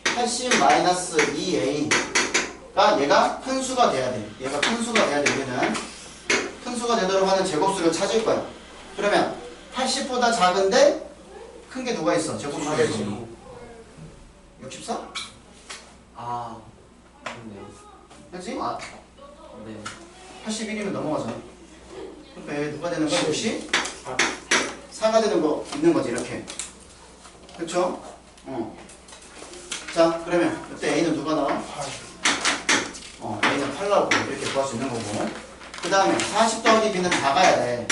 80-2a 얘가 큰 수가 돼야 돼. 얘가 큰 수가 돼야 되면은 큰 수가 되도록 하는 제곱수를 찾을 거야. 그러면 80보다 작은데 큰 게 누가 있어? 제곱수가 있지. 64? 아, 그렇네요. 그렇지? 아, 네. 81이면 넘어가잖아. 그러니까 얘 누가 되는 거야? 64가 되는 거 있는 거지, 이렇게. 그쵸? 자, 그러면 이때 A는 누가 나와? A는 8 나오고 이렇게 구할 수 있는 거고. 그 다음에 40 더하기 B는 작아야 돼.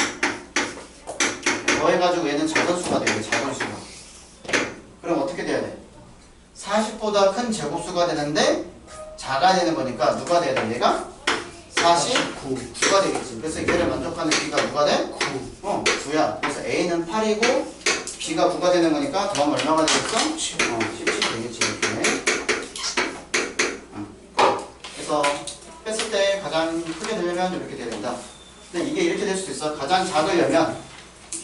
더해가지고 얘는 작은 수가 돼야 돼, 작은 수가. 그럼 어떻게 돼야 돼? 40보다 큰 제곱수가 되는데 작아야 되는 거니까 누가 돼야 돼? 얘가 49가 되겠지. 그래서 얘를 만족하는 B가 누가 돼? 9. 9야. 그래서 A는 8이고 B가 9가 되는 거니까 더하면 얼마가 되겠어? 17 되겠지, 이렇게. 그래서 뺐을 때 가장 크게 되려면 이렇게 돼야 된다. 근데 이게 이렇게 될 수도 있어. 가장 작으려면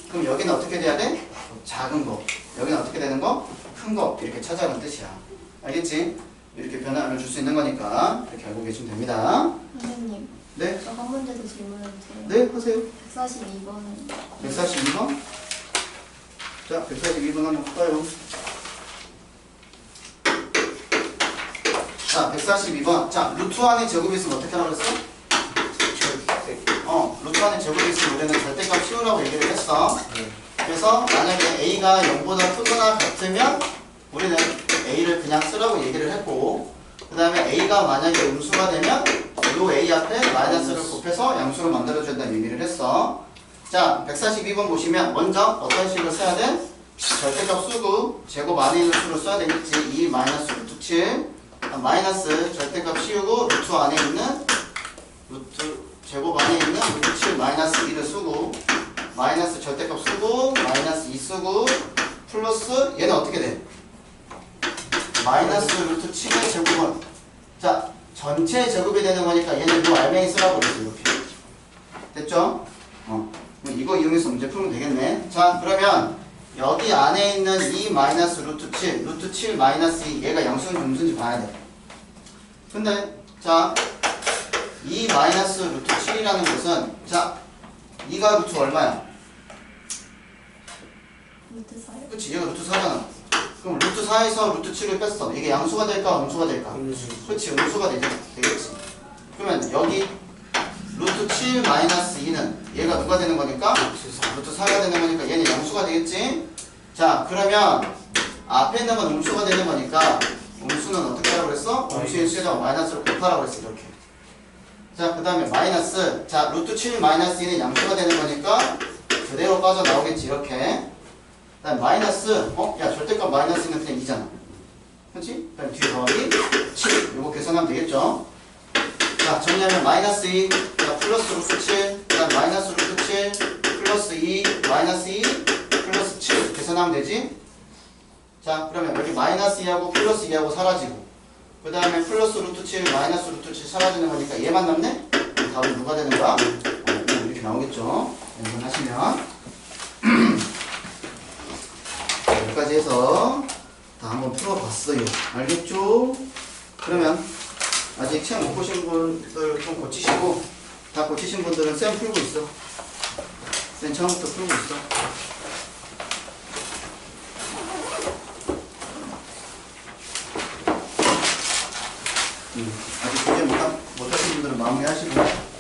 그럼 여기는 어떻게 돼야 돼? 작은 거. 여기는 어떻게 되는 거? 큰 거. 이렇게 찾아가는 뜻이야. 알겠지? 이렇게 변화를 줄 수 있는 거니까 이렇게 알고 계시면 됩니다. 선생님, 네? 저 한 문제 더 질문해도 돼요? 네, 하세요. 142번은 142번? 자, 142번 한번 볼까요? 자, 142번. 자, 루트 안에 제곱이 있으면 어떻게 하라고 했어? 루트 안에 제곱이 있으면 우리는 절대값 씌우라고 얘기를 했어. 그래서 만약에 A가 0보다 크거나 같으면 우리는 A를 그냥 쓰라고 얘기를 했고, 그 다음에 A가 만약에 음수가 되면 요 A 앞에 마이너스를 곱해서 양수로 만들어준다는 얘기를 했어. 자, 142번 보시면 먼저 어떤 식으로 써야 돼? 절대값 쓰고 제곱 안에 있는 수를 써야 되겠지. 2 마이너스 루트 7 마이너스 절대값 씌우고 루트 안에 있는 제곱 안에 있는 루트 7 마이너스 2를 쓰고 마이너스 절대값 쓰고 마이너스 2 쓰고 플러스 얘는 어떻게 돼? 마이너스 루트 7의 제곱은 자 전체 제곱이 되는 거니까 얘는 요 알맹이 쓰라고 그랬어. 이렇게 됐죠? 이거 이용해서 문제 풀면 되겠네. 자, 그러면 여기 안에 있는 2 마이너스 루트 7 루트 7 마이너스 2 얘가 양수인지 음수인지 봐야 돼. 근데 자 2 마이너스 루트 7이라는 것은 자 2가 루트 얼마야? 루트 4요? 그치, 얘가 루트 4잖아. 그럼 루트 4에서 루트 7을 뺐어. 이게 양수가 될까 음수가 될까? 그치, 음수가 되겠지. 그러면 여기 루트 7 마이너스 2는 얘가 누가 되는 거니까? 루트 4가 되는 거니까 얘는 양수가 되겠지? 자, 그러면 앞에 있는 건 음수가 되는 거니까 음수는 어떻게 하라고 그랬어? 음수의 수에다가 마이너스를 곱하라고 그랬어. 이렇게. 자, 그 다음에 마이너스. 자, 루트 7 마이너스 2는 양수가 되는 거니까 그대로 빠져나오겠지. 이렇게. 그 다음에 마이너스. 야, 절대값 마이너스 2는 그냥 2잖아. 그렇지? 그 다음에 뒤에 더하기 7. 요거 계산하면 되겠죠? 자, 정리하면 마이너스 2, 자, 플러스 루트 7, 그 다음 마이너스 루트 7, 플러스 2, 되지? 자, 그러면 여기 마이너스 2하고 플러스 2하고 사라지고, 그 다음에 플러스 루트 7, 마이너스 루트 7 사라지는 거니까 얘만 남네? 답은 누가 되는 거야? 이렇게 나오겠죠? 연습하시면. 여기까지 해서 다 한번 풀어봤어요. 알겠죠? 그러면 아직 시험 못 보신 분들 좀 고치시고, 다 고치신 분들은 쌤 풀고 있어. 쌤 처음부터 풀고 있어. 아직 도저히 못하신 분들은 마무리하시고.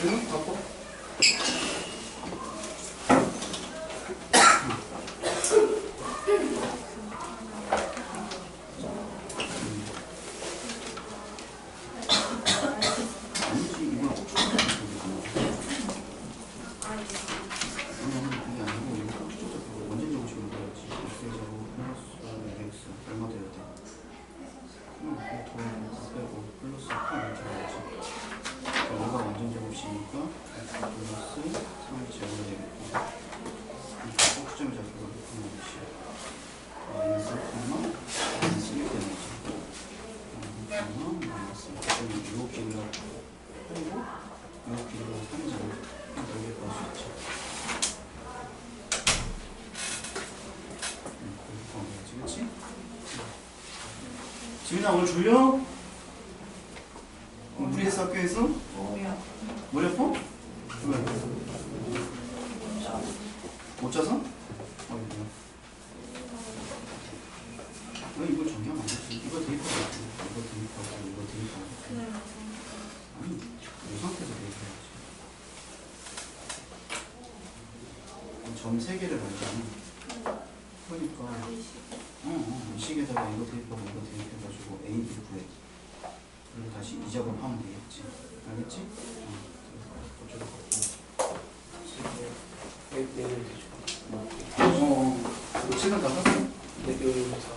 응? 갖고. 아니지, 이거 지민아 오늘 졸려? 무리해서 학교에서? 뭐야? 머리 아파? 왜? 못 자서? 왜 이걸 정리하면 안 되지? 이거 대입하고 이거 대입하고 이거 대입하고 그래. 아니 이 상태에서 대입해야지. 점 3개를 알잖아. 그러니까 이 식에다가 이거 대입하고 이거 대입해가지고 A, B 구해. 그리고 다시 이 작업하면 되겠지. 알겠지? 어쩌고 내일 너 책은 다 샀어? 내일 사.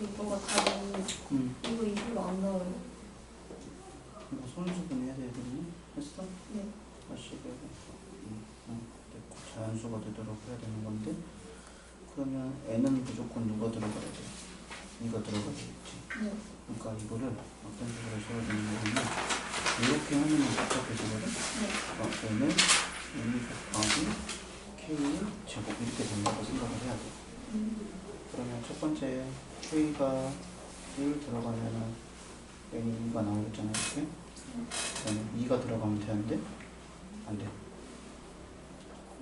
이거가 답이 이거 이걸로 안 나와요. 이거 손수분 해야 되거든요. 했어? 네. 다시 빼고 됐고 자연수가 되도록 해야 되는 건데 그러면 n은 무조건 누가 들어가야 돼? 이거 들어가야 되겠지. 네. 그러니까 이거를 어떤 식으로 써야 되는 거냐면 이렇게 하면 복잡해지거든? 네. n은 n 곱하기 k 제곱 이렇게 된다고 생각을 해야 돼. 그러면 첫 번째 k가 1 들어가면은 n이 2가 나오겠잖아 이렇게. 그다음에 2가 들어가면 되는데 안 돼.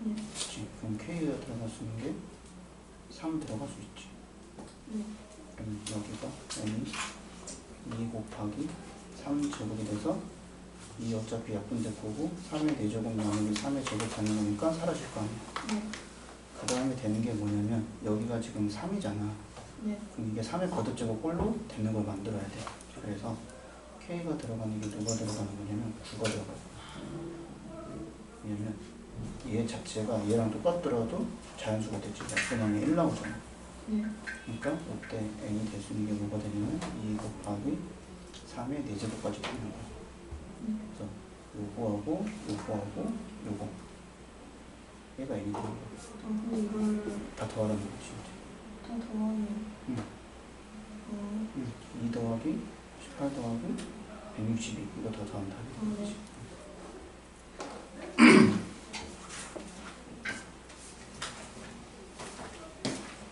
그렇지. 그럼 k가 들어갈 수 있는 게 3 들어갈 수 있지. 그럼 여기가 n이 2 곱하기 3 제곱이 돼서 2 어차피 약분될 거고 3의 4제곱 나누기 3의 제곱 하는 거니까 사라질 거 아니야. 그 다음에 되는 게 뭐냐면 여기가 지금 3이잖아. 그럼 이게 3의 거듭제곱 꼴로 되는 걸 만들어야 돼. 그래서 k가 들어가는 게 누가 들어가는 거냐면 9가 들어갈 거야. 왜냐면 얘 자체가 얘랑 똑같더라도 자연수가 되지. 약분하면 1 나오잖아. 그러니까 이때 n이 될 수 있는 게 뭐가 되냐면 2 곱하기 3의 4제곱까지 되는 거야. 그래서 요거하고 요거하고 요거 얘가 n이 되는 거야. 근데 이걸 다 더하라는 거지. 다 더하면 더하기 18 더하기 162 이거 다 더하면 답이 되겠지.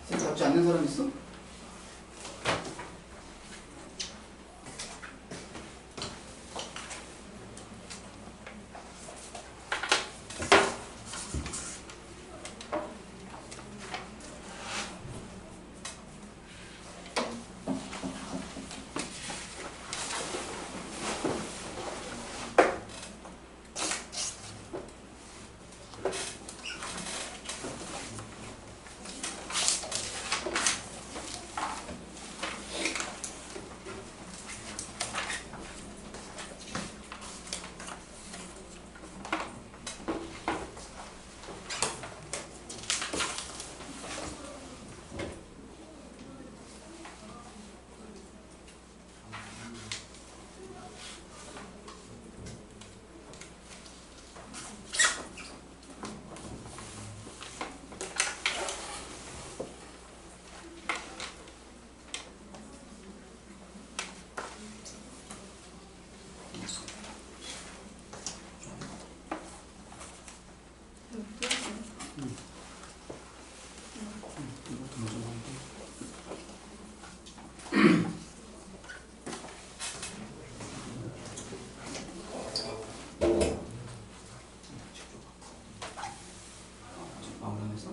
쌤 잡지 않는 사람 있어? 이것도 먼저 마무리해서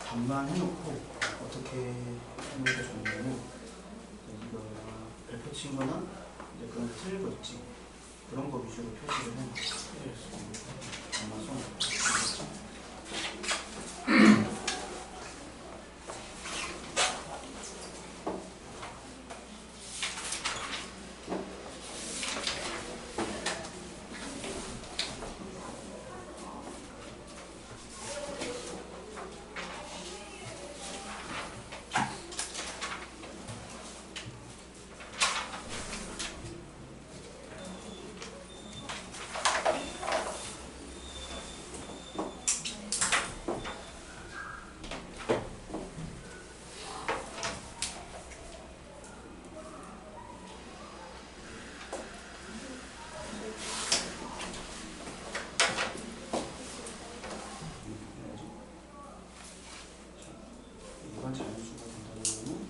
답만 해놓고 어떻게 하는 게 좋냐면 이거 별표 친 거나 이제 그건 틀린 거 있지 그런 거 위주로 표시를 해. 아마서 일반 자연수가 된다는 거는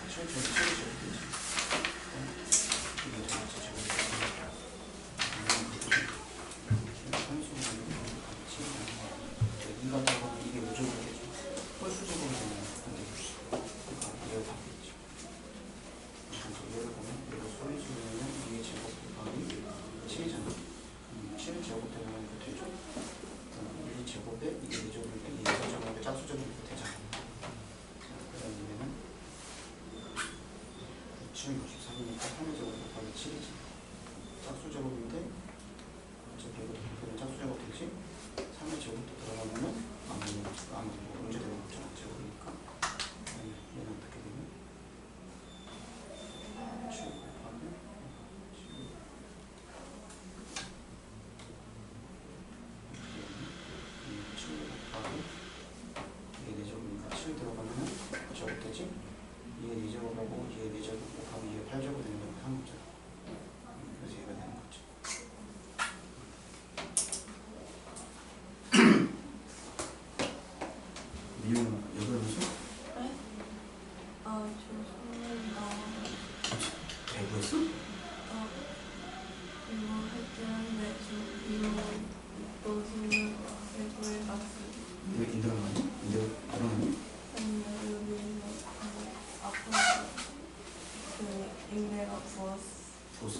제곱수가 된다는 뜻이야. 이게 무조건 되죠. 홀수제곱이 되면 안 되겠지. 그러니까 이걸 바뀌겠지. 예를 보면 이거 소리 지르면 이게 제곱 곱하기 7이잖아. 7 제곱되면 이거 되죠. 1 제곱에 이게 2 제곱이니까 2 제곱에 짝수제곱이 되잖아. 자, 그 다음 얘는 9층 93이니까 3 제곱 곱하기 7이지. 짝수제곱인데 어차피 이거 되면 짝수제곱 되지. 3의 제곱도 들어가면은 아무 문제되는 없잖아. 제곱이니까. 얘는 어떻게 되면 7 곱하기 7 곱하기 이게 4제곱이니까 7 들어가면은 제곱 되지? 이게 4제곱하고 이게 4제곱 곱하기 이게 8제곱 되는 거니까 한 거잖아. 그래서 얘가 되는 거지. 미용은 여덟 무슨? 네? 아, 죄송합니다. 대구했어? 이거 할 줄 아는데 이거 무슨 외국에 갔어요. 왜 인들어가니? 인들어가니? 아니면 여기서 아파서 그 인대가 부었어. 부었어?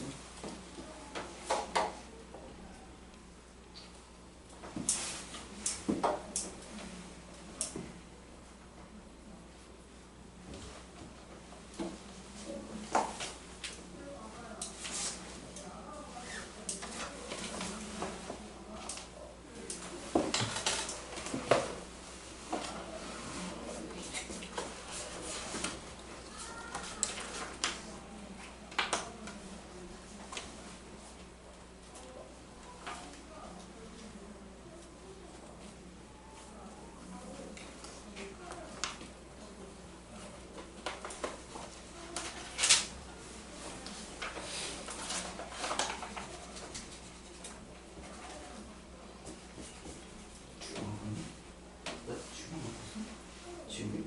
지금?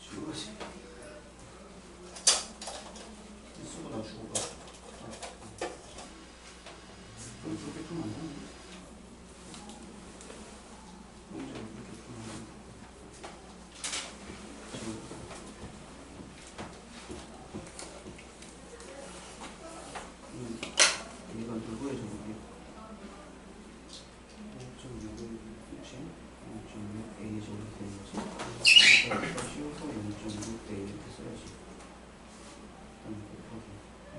지금 가시? 쓰고 나 주고 가. 이렇게 풀면 안 되는데? 이렇게 풀면 안 되는데? 지금 얘가 누구의 제곱이야? 5.6을 5.6 A 제곱이 되는 거지? 씌워서 0.6대 이렇게 써야지. 그다음에 곱하기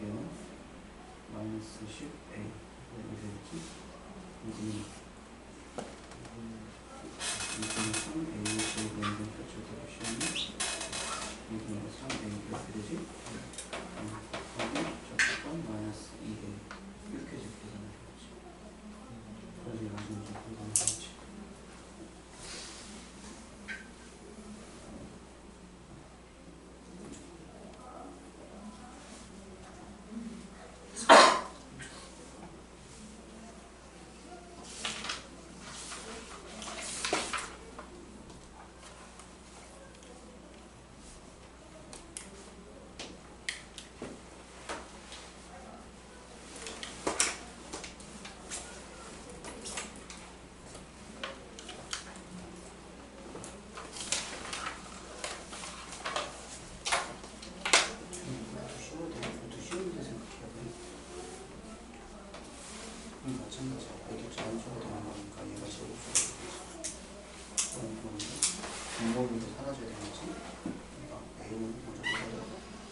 얘는 마이너스 10A 이렇게 되겠지? 이제 2.3A 제곱 연결 펼쳐도 시험이 2.3A 이렇게 되지? 곱하기 적분 마이너스 2A 이렇게 계산을 해야지. 그래서 나중에 좀 공부하면 되겠지. 분모분도 사라져야 되겠지. 그러니까 A는 먼저 사라져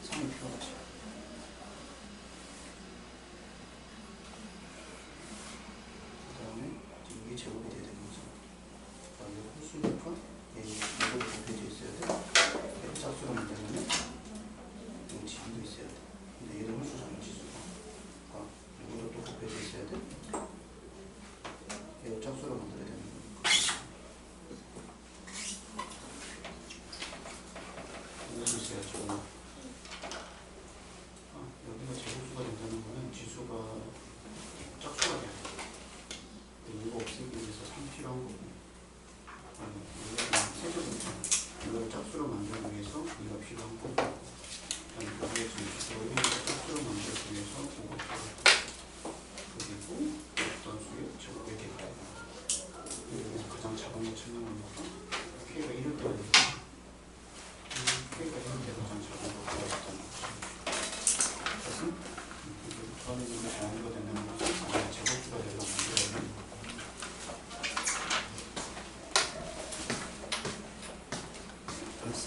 3이 필요하지. 그 다음에 이게 제곱이 돼야 되는 거지. 그러니까 이거 홀수니까 A 이것도 곱해져 있어야 돼. F 짝수로 만들면 여기 지금도 있어야 돼. 근데 얘도 홀수잖아 지수가. 그러니까 이것도 또 곱해져 있어야 돼. 얘도 짝수로 만들어야 되는 거니까. 이것도 있어야죠. 여기가 제곱수가 된다는 거는 지수가 짝수가 돼야 돼. 근데 이거 없애기 위해서 3 필요한 거고. 여기는 세제곱 있잖아. 이걸 짝수로 만들기 위해서 2가 필요한 거고. 그다음에 여기에 지금 여기를 짝수로 만들기 위해서 5가 필요하고. 그리고 어떤 수의 제곱이 되겠다. 여기서 가장 작은 거 찾는 거니까 K가 1을 때가 되겠다. K가 1을 때 가장 작은 거 구하셨잖아. 그래서 더하는 게 작은 거 된다는 것은 제곱수가 되려고 만들어야 되는 거야. 알았어?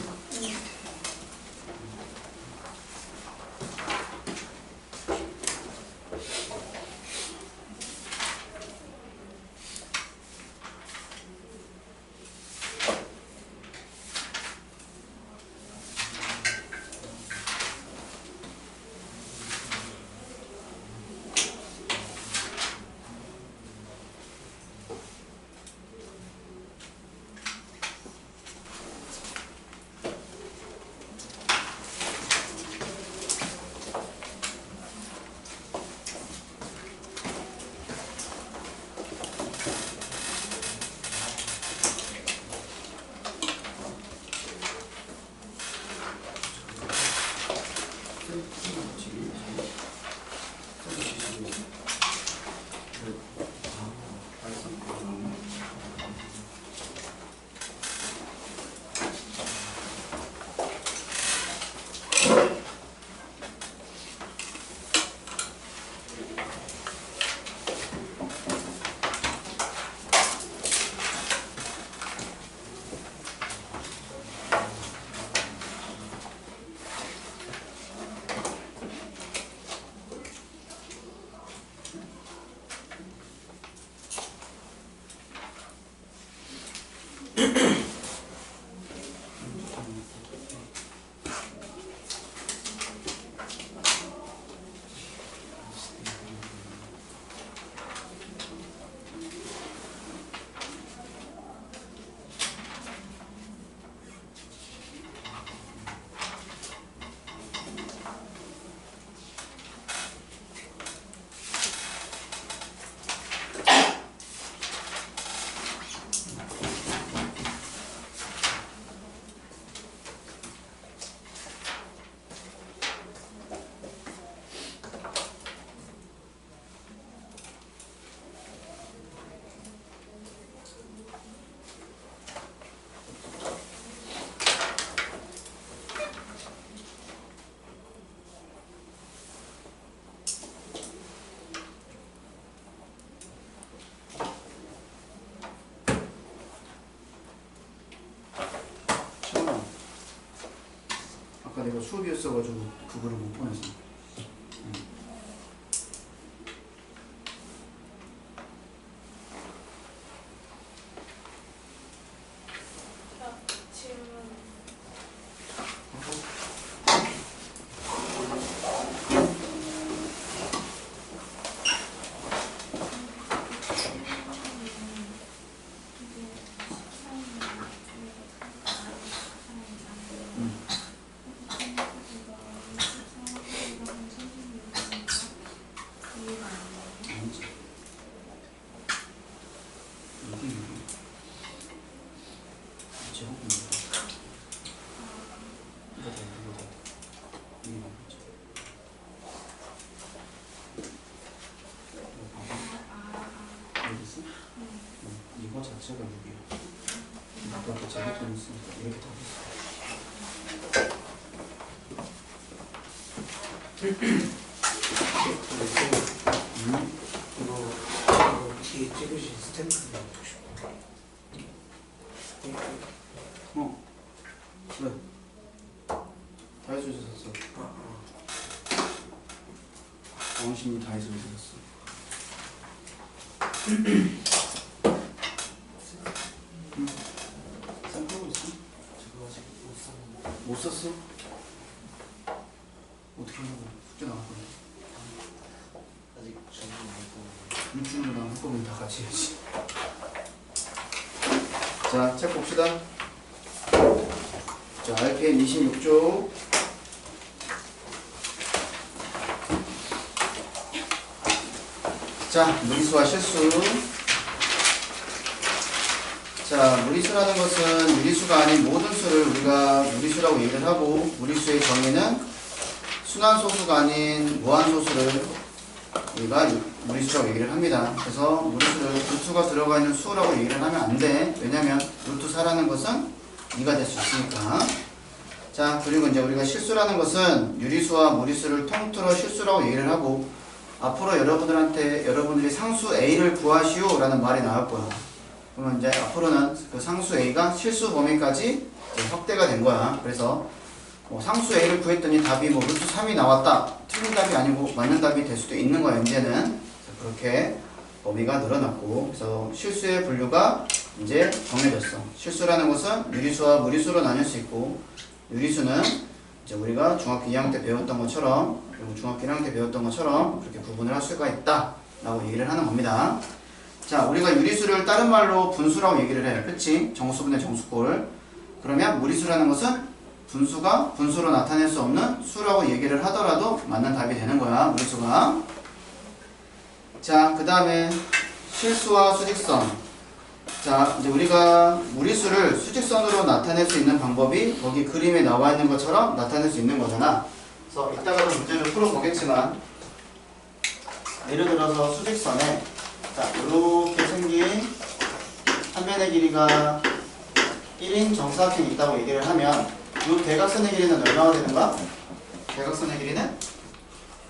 아까 내가 수업이었어가지고 그거를 못 보내서. 질문. 아니지. 이게 제곱입니다. 이거 돼, 이거 돼. 이게 맞지. 이거 봐봐. 여기 있어? 이거 자체가 6이야. 아까 그 제곱점 있으니까 이렇게 다 이거 뒤에 찍으신 스탬프 넣고 싶어. 어. 쌤 풀고 있어? 저거 아직 못 썼는데. 못 썼어? 어떻게 하려고? 숙제 나왔거든. 아직 준비 못 했고. 일주일만 할 거면 다 같이 해야지. 자, 책 봅시다. 자, RPM 26조. 자, 무리수와 실수. 자, 무리수라는 것은 무리수가 아닌 모든 수를 우리가 무리수라고 얘기를 하고, 무리수의 정의는 순환소수가 아닌 무한소수를 우리가 무리수라고 얘기를 합니다. 그래서 무리수를 루트가 들어가 있는 수라고 얘기를 하면 안 돼. 왜냐면 루트 4라는 것은 2가 될 수 있으니까. 자, 그리고 이제 우리가 실수라는 것은 유리수와 무리수를 통틀어 실수라고 얘기를 하고, 앞으로 여러분들이 상수 A를 구하시오 라는 말이 나올 거야. 그러면 이제 앞으로는 그 상수 A가 실수 범위까지 이제 확대가 된 거야. 그래서 상수 A를 구했더니 답이 루트 3이 나왔다. 틀린 답이 아니고 맞는 답이 될 수도 있는 거야, 이제는. 그렇게 범위가 늘어났고, 그래서 실수의 분류가 이제 정해졌어. 실수라는 것은 유리수와 무리수로 나뉠 수 있고, 유리수는 이제 우리가 중학교 2학년 때 배웠던 것처럼, 그리고 중학교 1학년 때 배웠던 것처럼 그렇게 구분을 할 수가 있다 라고 얘기를 하는 겁니다. 자, 우리가 유리수를 다른 말로 분수라고 얘기를 해. 그치? 정수분의 정수꼴. 그러면 무리수라는 것은 분수가 분수로 나타낼 수 없는 수라고 얘기를 하더라도 맞는 답이 되는 거야, 무리수가. 자, 그 다음에 실수와 수직선. 자, 이제 우리가 무리수를 수직선으로 나타낼 수 있는 방법이 거기 그림에 나와 있는 것처럼 나타낼 수 있는 거잖아. 그래서 이따가도 문제를 풀어보겠지만, 예를 들어서 수직선에 자, 이렇게 생긴 한 변의 길이가 1인 정사각형이 있다고 얘기를 하면, 이 대각선의 길이는 얼마가 되는가? 대각선의 길이는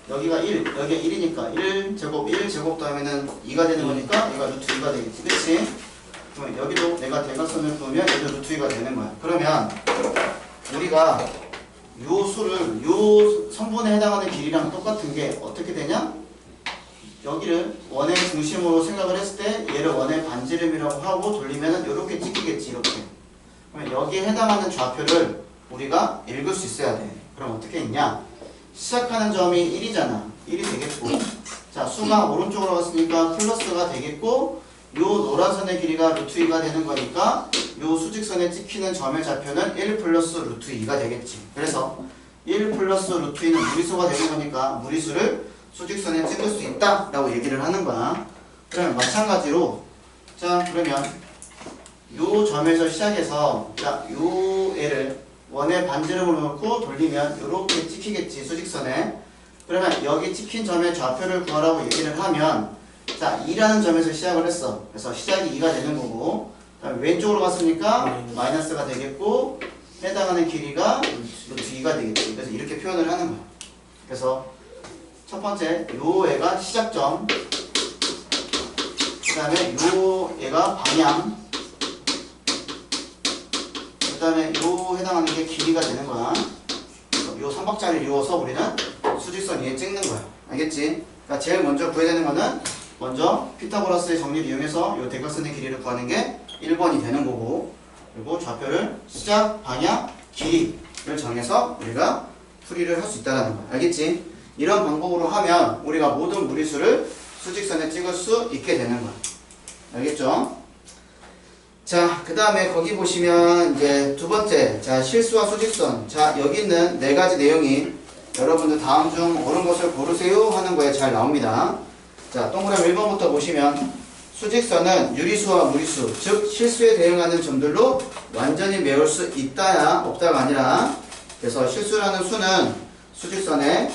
여기가 1, 여기가 1이니까 1제곱, 1제곱 더하면은 2가 되는 거니까 얘가 루트 2가 되겠지, 그치? 그럼 여기도 내가 대각선을 그으면 얘도 루트 2가 되는 거야. 그러면 우리가 요 수를 요 성분에 해당하는 길이랑 똑같은 게 어떻게 되냐? 여기를 원의 중심으로 생각을 했을 때 얘를 원의 반지름이라고 하고 돌리면은 요렇게 찍히겠지, 이렇게. 그러면 여기에 해당하는 좌표를 우리가 읽을 수 있어야 돼. 그럼 어떻게 했냐? 시작하는 점이 1이잖아. 1이 되겠고, 자, 수가 오른쪽으로 갔으니까 플러스가 되겠고, 요 노란선의 길이가 루트 2가 되는 거니까 요 수직선에 찍히는 점의 좌표는 1 플러스 루트 2가 되겠지. 그래서 1 플러스 루트 2는 무리수가 되는 거니까 무리수를 수직선에 찍을 수 있다 라고 얘기를 하는 거야. 그러면 마찬가지로, 자, 그러면 요 점에서 시작해서, 자, 요 애를 원의 반지름으로 놓고 돌리면 요렇게 찍히겠지, 수직선에. 그러면 여기 찍힌 점의 좌표를 구하라고 얘기를 하면, 자, 2라는 점에서 시작을 했어. 그래서 시작이 2가 되는 거고, 그다음에 왼쪽으로 갔으니까 마이너스가 되겠고, 해당하는 길이가 루트 2가 되겠지. 그래서 이렇게 표현을 하는 거야. 그래서 첫 번째, 요 애가 시작점, 그 다음에 요 애가 방향, 그 다음에 요 해당하는 게 길이가 되는 거야. 요 삼박자를 이루어서 우리는 수직선 위에 찍는 거야. 알겠지? 그러니까 제일 먼저 구해야 되는 거는, 먼저 피타고라스의 정리를 이용해서 요 대각선의 길이를 구하는 게 1번이 되는 거고, 그리고 좌표를 시작, 방향, 길이를 정해서 우리가 풀이를 할 수 있다는 거야. 알겠지? 이런 방법으로 하면 우리가 모든 무리수를 수직선에 찍을 수 있게 되는 거야. 알겠죠? 자, 그 다음에 거기 보시면 이제 두 번째, 자, 실수와 수직선. 자, 여기 있는 네 가지 내용이 여러분들 다음 중 옳은 것을 고르세요 하는 거에 잘 나옵니다. 자, 동그라미 1번부터 보시면, 수직선은 유리수와 무리수, 즉 실수에 대응하는 점들로 완전히 메울 수 있다야 없다가 아니라, 그래서 실수라는 수는 수직선에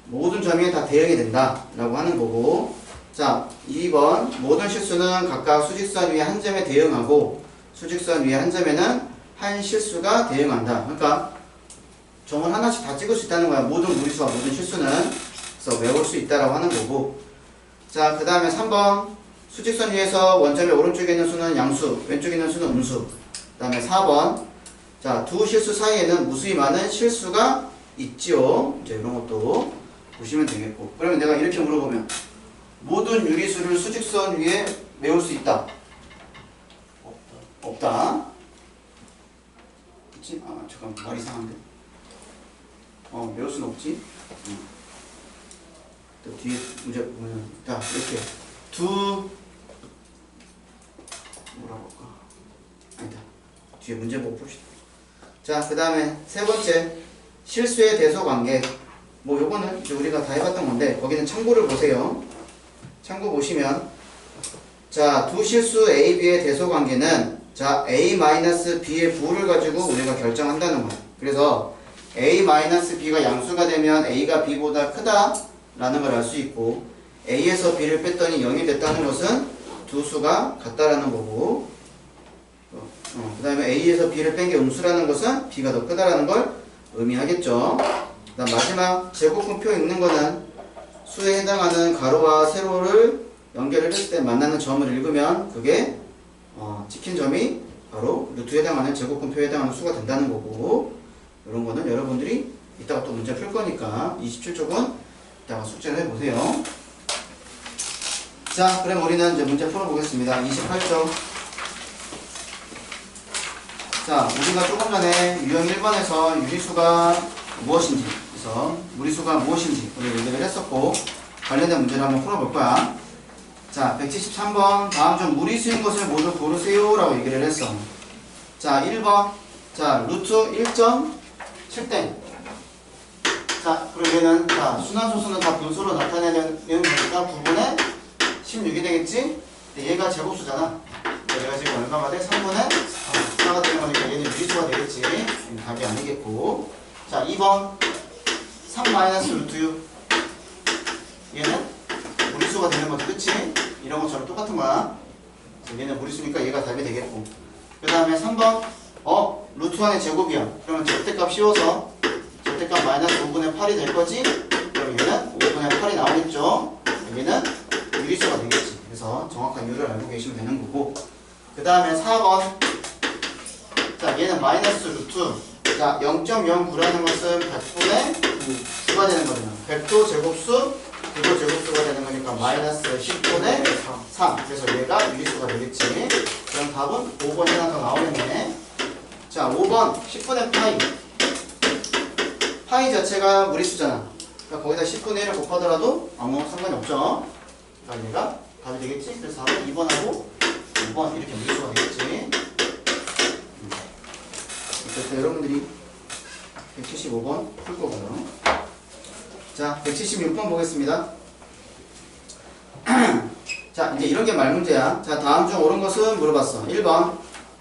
모든 점이 다 대응이 된다 라고 하는 거고, 자, 2번 모든 실수는 각각 수직선 위에 한 점에 대응하고 수직선 위에 한 점에는 한 실수가 대응한다. 그러니까 점을 하나씩 다 찍을 수 있다는 거야. 모든 무리수와 모든 실수는. 그래서 외울 수 있다라고 하는 거고, 자, 그 다음에 3번 수직선 위에서 원점의 오른쪽에 있는 수는 양수, 왼쪽에 있는 수는 음수. 그 다음에 4번, 자, 두 실수 사이에는 무수히 많은 실수가 있지요. 이제 이런 것도 보시면 되겠고, 그러면 내가 이렇게 물어보면 모든 유리수를 수직선 위에 메울 수 있다. 없다. 없다. 그치? 아 잠깐 말 이상한데. 메울 수는 없지. 또 뒤에 문제 보면 자 이렇게 뭐라고 할까? 아니다. 뒤에 문제 보고 봅시다. 자, 그 다음에 세 번째 실수의 대소관계. 뭐 요거는 이제 우리가 다 해봤던 건데 거기는 참고를 보세요. 참고 보시면 자, 두 실수 A, B의 대소관계는 자 A-B의 부호를 가지고 우리가 결정한다는 거예요. 그래서 A-B가 양수가 되면 A가 B보다 크다 라는 걸 알 수 있고 A에서 B를 뺐더니 0이 됐다는 것은 두 수가 같다라는 거고 그 다음에 A에서 B를 뺀 게 음수라는 것은 B가 더 크다라는 걸 의미하겠죠. 그 다음 마지막 제곱분표 읽는 거는 수에 해당하는 가로와 세로를 연결을 했을 때 만나는 점을 읽으면 그게 찍힌 점이 바로 루트에 해당하는 제곱분표에 해당하는 수가 된다는 거고 이런 거는 여러분들이 이따가 또 문제 풀 거니까 27쪽은 이따가 숙제를 해보세요. 자, 그럼 우리는 이제 문제 풀어보겠습니다. 28쪽. 자, 우리가 조금 전에 유형 1번에서 유리수가 무엇인지, 그래서 무리수가 무엇인지 우리 얘기를 했었고, 관련된 문제를 한번 풀어볼 거야. 자, 173번. 다음 중 무리수인 것을 모두 고르세요. 라고 얘기를 했어. 자, 1번. 자, 루트 1.7땡. 자, 그럼 얘는, 자, 순환소수는 다 분수로 나타내는 거니까 9분의 16이 되겠지? 근데 얘가 제곱수잖아. 얘가 지금 얼마가 돼? 3분의 4가 되는 거니까 얘는 유리수가 되겠지. 답이 아니겠고. 자, 2번. 3-루트 6. 얘는 무리수가 되는 거지, 그치? 이런 것처럼 똑같은 거야. 얘는 무리수니까 얘가 답이 되겠고. 그 다음에 3번. 루트 1의 제곱이야. 그러면 절대값 씌워서 절대값 마이너스 5분의 8이 될 거지? 그럼 얘는 5분의 8이 나오겠죠? 얘는 유리수가 되겠지. 그래서 정확한 이유를 알고 계시면 되는 거고. 그 다음에 4번. 자, 얘는 마이너스 루트. 자, 0.09라는 것은 100분의 9가 되는 거잖아. 100도 제곱수, 9도 제곱수가 되는 거니까 마이너스 10분의 3. 그래서 얘가 유리수가 되겠지. 그럼 답은 5번이 하나 더 나오겠네. 자, 5번 10분의 파이. 파이 자체가 무리수잖아. 그러니까 거기다 10분의 1을 곱하더라도 아무 상관이 없죠. 그러니까 얘가 답이 되겠지. 그래서 답은 2번하고 5번 이렇게 무리수가 되겠지. 그래서 여러분들이 175번 풀 거고요. 자, 176번 보겠습니다. 자, 이제 이런 게 말문제야. 자, 다음 중 옳은 것은 물어봤어. 1번.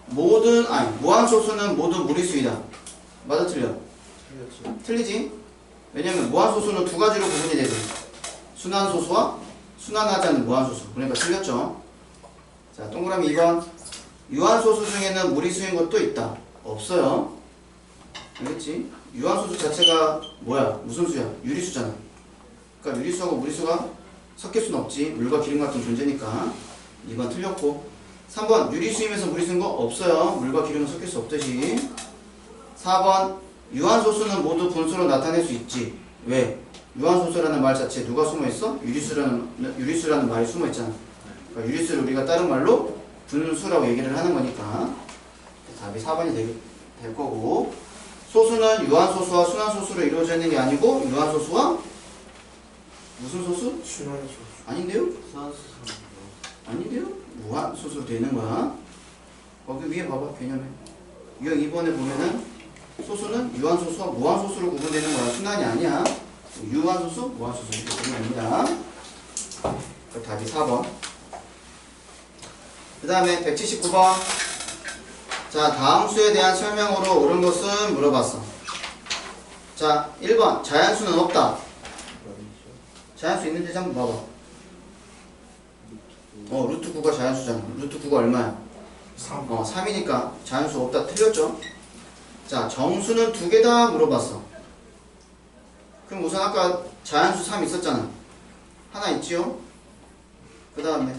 무한소수는 모두 무리수이다. 맞아, 틀려? 틀렸죠. 틀리지? 왜냐면 무한소수는 두 가지로 구분이 되지. 순환소수와 순환하지 않는 무한소수. 그러니까 틀렸죠? 자, 동그라미 2번. 유한소수 중에는 무리수인 것도 있다. 없어요. 알겠지? 유한소수 자체가 뭐야? 무슨 수야? 유리수잖아. 그러니까 유리수하고 무리수가 섞일 수는 없지. 물과 기름 같은 존재니까. 2번 틀렸고. 3번 유리수이면서 무리수인 거 없어요. 물과 기름은 섞일 수 없듯이. 4번 유한소수는 모두 분수로 나타낼 수 있지. 왜? 유한소수라는 말 자체에 누가 숨어있어? 유리수라는 말이 숨어있잖아. 그러니까 유리수를 우리가 다른 말로 분수라고 얘기를 하는 거니까 답이 4번이 될 거고, 소수는 유한소수와 순환소수로 이루어져 있는 게 아니고 유한소수와 무슨 소수? 순환소수. 아닌데요? 순환소수. 아닌데요? 무한소수로 되어 있는 거야. 거기 위에 봐봐, 개념에. 유형 2번에 보면은 소수는 유한소수와 무한소수로 구분되는 거야. 순환이 아니야. 유한소수, 무한소수 이렇게 구분됩니다. 그 답이 4번. 그 다음에 179번. 자, 다음 수에 대한 설명으로 옳은 것은 물어봤어. 자, 1번. 자연수는 없다. 자연수 있는지 한번 봐봐. 루트 9가 자연수잖아. 루트 9가 얼마야? 3. 3이니까 자연수 없다. 틀렸죠? 자, 정수는 두 개다 물어봤어. 그럼 우선 아까 자연수 3 있었잖아. 하나 있지요? 그 다음에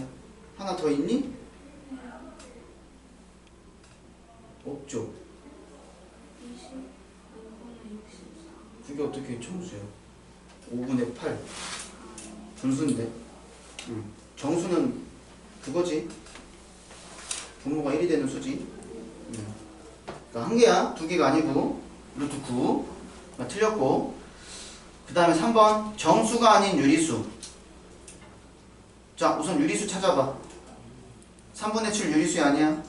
하나 더 있니? 없죠. 25분의 64. 그게 어떻게 정수야? 5분의 8. 분수인데. 정수는 그거지. 분모가 1이 되는 수지. 그러니까 한 개야. 두 개가 아니고 루트 9. 틀렸고. 그 다음에 3번 정수가 아닌 유리수. 자 우선 유리수 찾아봐. 3분의 7 유리수야 아니야?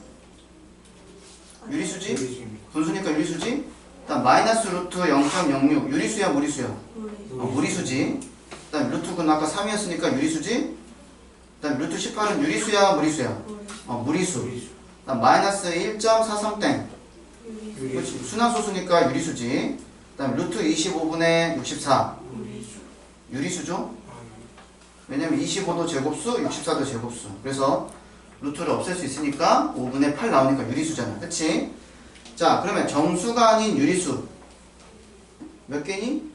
유리수지? 분수니까 유리수지? 그 다음 마이너스 루트 0.06 유리수야 무리수야? 무리수지. 그 다음 루트 9는 아까 3이었으니까 유리수지? 그 다음 루트 18은 유리수야 무리수야? 무리수. 그 다음 마이너스 1.43땡 그렇지. 순환소수니까 유리수지. 그 다음 루트 25분의 64 유리수죠? 왜냐면 25도 제곱수 64도 제곱수. 그래서 루트를 없앨 수 있으니까 5분의 8 나오니까 유리수잖아. 그치? 자 그러면 정수가 아닌 유리수 몇 개니?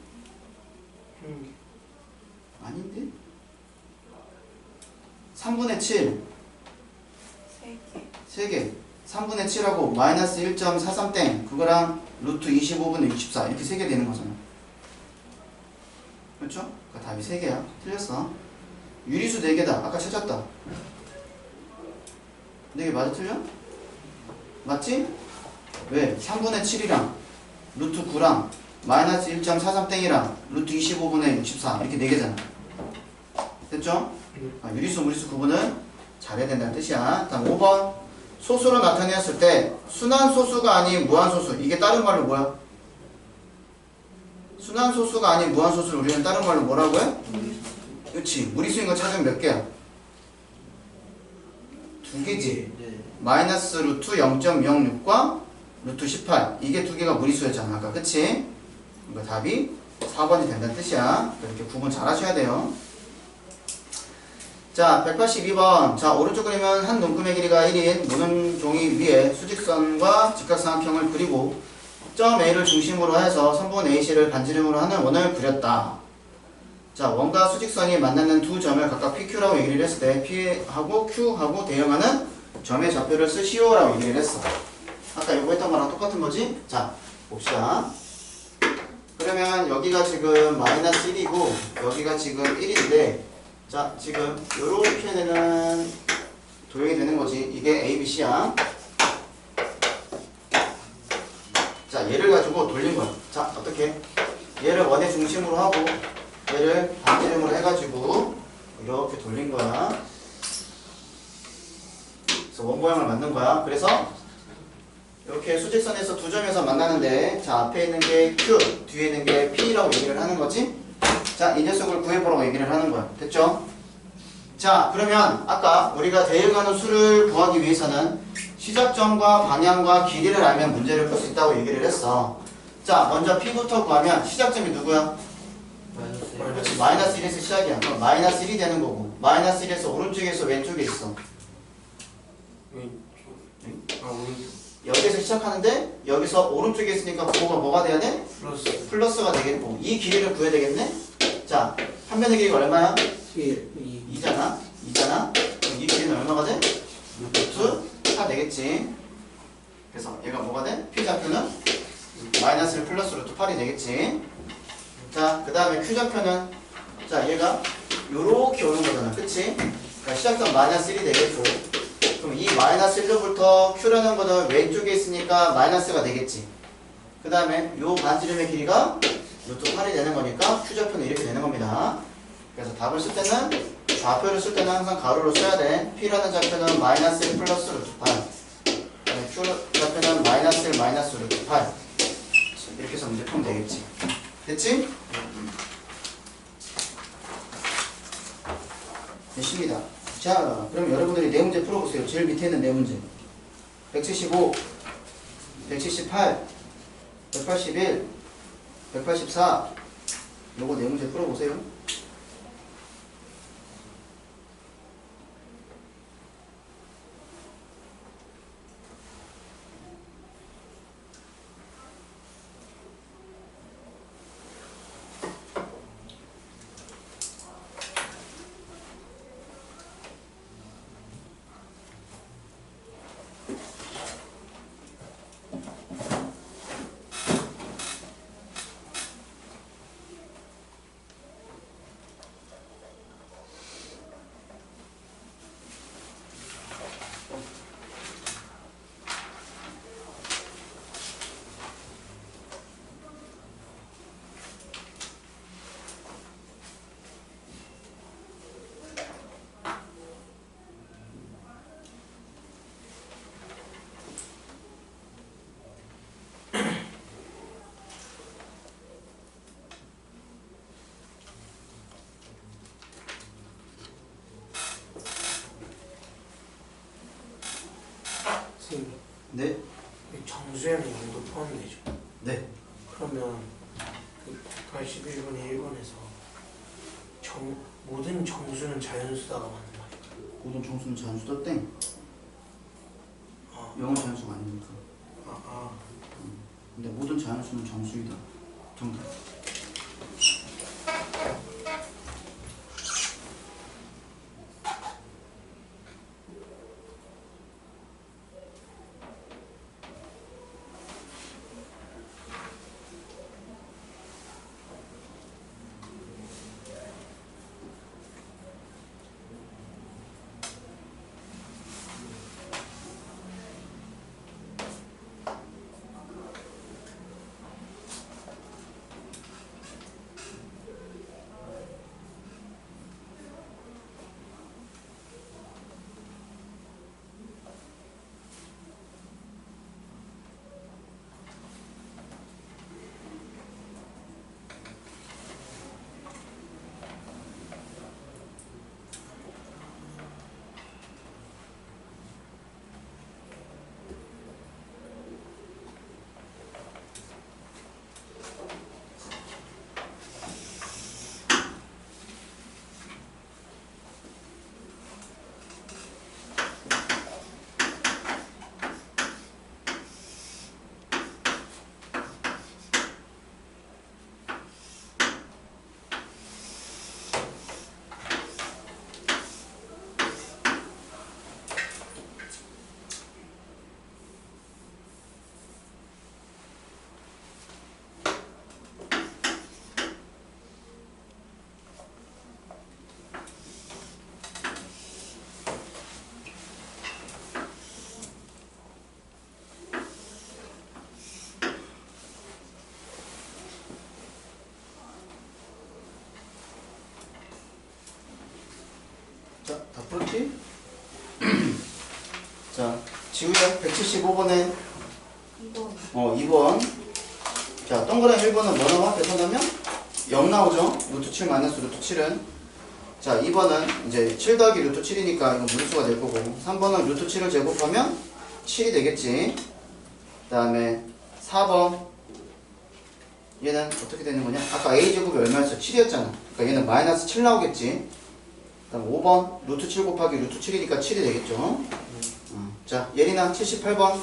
아닌데? 3분의 7 3개 3분의 7하고 마이너스 1.43땡 그거랑 루트 25분의 64 이렇게 3개 되는 거잖아. 그렇죠? 그러니까 답이 3개야. 틀렸어. 유리수 4개다. 아까 찾았다. 4개 맞아 틀려? 맞지? 왜? 3분의 7이랑 루트 9랑 마이너스 1.43땡이랑 루트 25분의 64 이렇게 4개잖아. 됐죠? 유리수 무리수 구분을 잘해야 된다는 뜻이야. 다음 5번 소수로 나타내었을 때 순환소수가 아닌 무한소수. 이게 다른 말로 뭐야? 순환소수가 아닌 무한소수를 우리는 다른 말로 뭐라고 해? 그렇지. 무리수인 거 찾으면 몇 개야? 2개지. 마이너스 루트 0.06과 루트 18 이게 2개가 무리수였잖아 아까. 그치? 그러니까 답이 4번이 된다는 뜻이야. 이렇게 구분 잘 하셔야 돼요. 자 182번. 자 오른쪽 그리면 한 눈금의 길이가 1인 무는 종이 위에 수직선과 직각삼각형을 그리고 점 A를 중심으로 해서 선분 AC를 반지름으로 하는 원을 그렸다. 자 원과 수직선이 만나는 두 점을 각각 PQ라고 얘기를 했을 때 P하고 Q하고 대응하는 점의 좌표를 쓰시오라고 얘기를 했어. 아까 이거 했던 거랑 똑같은 거지? 자 봅시다. 그러면 여기가 지금 마이너스 1이고 여기가 지금 1인데 자 지금 요렇게 되는 도형이 되는 거지. 이게 ABC야. 자 얘를 가지고 돌린 거야. 자 어떻게? 얘를 원의 중심으로 하고 얘를 반지름으로 해가지고 이렇게 돌린 거야. 그래서 원 모양을 만든 거야. 그래서 이렇게 수직선에서 두 점에서 만나는데 자 앞에 있는 게 Q, 뒤에 있는 게 P라고 얘기를 하는 거지. 자 이 녀석을 구해보라고 얘기를 하는 거야. 됐죠? 자 그러면 아까 우리가 대응하는 수를 구하기 위해서는 시작점과 방향과 길이를 알면 문제를 풀 수 있다고 얘기를 했어. 자 먼저 P부터 구하면 시작점이 누구야? 그렇지. 마이너스 1에서 시작이야. 그럼 마이너스 1이 되는 거고 마이너스 1에서 오른쪽에서 왼쪽에 있어. 오른쪽. 여기에서 시작하는데 여기서 오른쪽에 있으니까 부호가 뭐가 돼야 돼? 플러스가 되겠고 이 길이를 구해야 되겠네? 자 한 변의 길이가 얼마야? 2잖아? 그럼 이 길이는 얼마가 돼? 루트 4 되겠지. 그래서 얘가 뭐가 돼? P좌표는 마이너스 1 플러스 루트 8이 되겠지. 자 그 다음에 Q좌표는 자 얘가 요렇게 오는 거잖아. 그치? 그러니까 시작점 마이너스 1이 되겠고 그럼 이 마이너스 1로부터 Q라는 거는 왼쪽에 있으니까 마이너스가 되겠지. 그 다음에 요 반지름의 길이가 루트 8이 되는 거니까 Q좌표는 이렇게 되는 겁니다. 그래서 답을 쓸 때는 좌표를 쓸 때는 항상 가로로 써야 돼. P라는 좌표는 마이너스 1 플러스 루트 8 Q좌표는 마이너스 1 마이너스 루트 8 이렇게 해서 문제 풀면 되겠지. 됐지? 됐습니다. 자 그럼 여러분들이 네 문제 풀어보세요. 제일 밑에 있는 네 문제 175 178 181 184 요거 네 문제 풀어보세요. 선생님, 네? 정수에는 0도 포함되죠. 네. 그러면 그 181번에 1번에서 모든 정수는 자연수다가 맞는 말이에요. 모든 정수는 자연수다 땡. 아, 0은 자연수가 아니니까. 아. 근데 모든 자연수는 정수이다. 정답. 자, 다 풀었지? 자, 지우야 175번에 2번. 2번. 자, 동그라미 1번은 뭐 나와? 계산하면 0 나오죠? 루트 7 마이너스 루트 7은. 자, 2번은 이제 7 더하기 루트 7이니까 이건 무리수가 될 거고. 3번은 루트 7을 제곱하면 7이 되겠지. 그 다음에 4번. 얘는 어떻게 되는 거냐? 아까 a제곱이 얼마였어? 7이었잖아. 그러니까 얘는 마이너스 7 나오겠지. 그 다음 5번 루트 7 곱하기 루트 7이니까 7이 되겠죠. 자, 예린아 78번. 4번.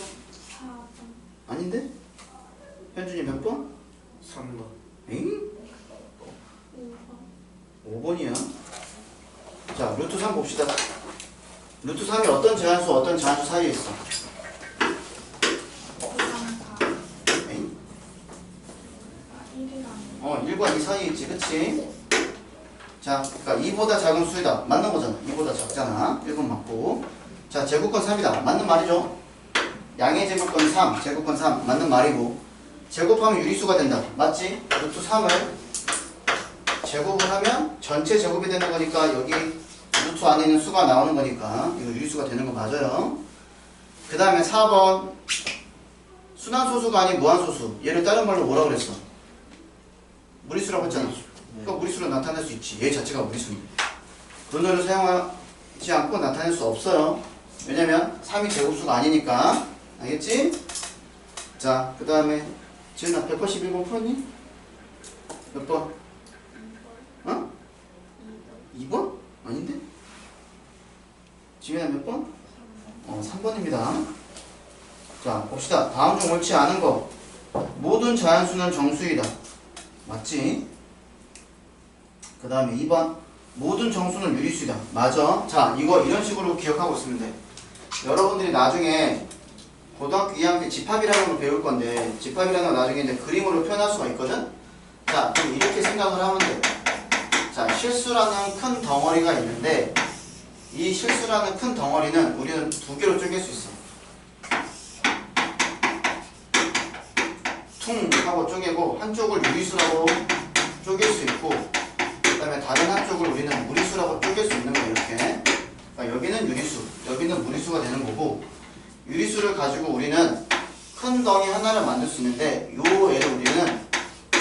아닌데? 현준이 몇 번? 3번. 에잉? 5번. 5번이야. 자, 루트 3 봅시다. 루트 3이 어떤 제한수 사이에 있어? 4. 에잉? 1이랑 1과 2 사이에 있지, 그치? 자, 그러니까 2보다 작은 수이다. 맞는 거잖아. 2보다 작잖아. 1번 맞고. 자, 제곱권 3이다. 맞는 말이죠. 양의 제곱권 3, 제곱권 3. 맞는 말이고. 제곱하면 유리수가 된다. 맞지? 루트 3을 제곱을 하면 전체 제곱이 되는 거니까 여기 루트 안에 있는 수가 나오는 거니까 이거 유리수가 되는 거 맞아요. 그 다음에 4번 순환소수가 아닌 무한소수. 얘를 다른 말로 뭐라고 그랬어? 무리수라고 했잖아. 그러니까 무리수로 나타낼 수 있지. 얘 자체가 무리수인데. 분모를 사용하지 않고 나타낼 수 없어요. 왜냐면 3이 제곱수가 아니니까. 알겠지? 자, 그 다음에 지은아 181번 풀었니? 몇 번? 2번. 2번? 아닌데? 지은아 몇 번? 3번입니다. 자, 봅시다. 다음 중 옳지 않은 거. 모든 자연수는 정수이다. 맞지? 그 다음에 2번 모든 정수는 유리수이다. 맞아. 자, 이거 이런 식으로 기억하고 있으면 돼. 여러분들이 나중에 고등학교 2학년 집합이라는 걸 배울 건데 집합이라는 걸 나중에 이제 그림으로 표현할 수가 있거든. 자, 그럼 이렇게 생각을 하면 돼. 자, 실수라는 큰 덩어리가 있는데 이 실수라는 큰 덩어리는 우리는 두 개로 쪼갤 수 있어. 퉁 하고 쪼개고 한쪽을 유리수라고 쪼갤 수 있고 그 다음에 다른 한쪽을 우리는 무리수라고 쪼갤 수 있는 거야. 이렇게. 그러니까 여기는 유리수, 여기는 무리수가 되는 거고 유리수를 가지고 우리는 큰 덩이 하나를 만들 수 있는데 요 애를 우리는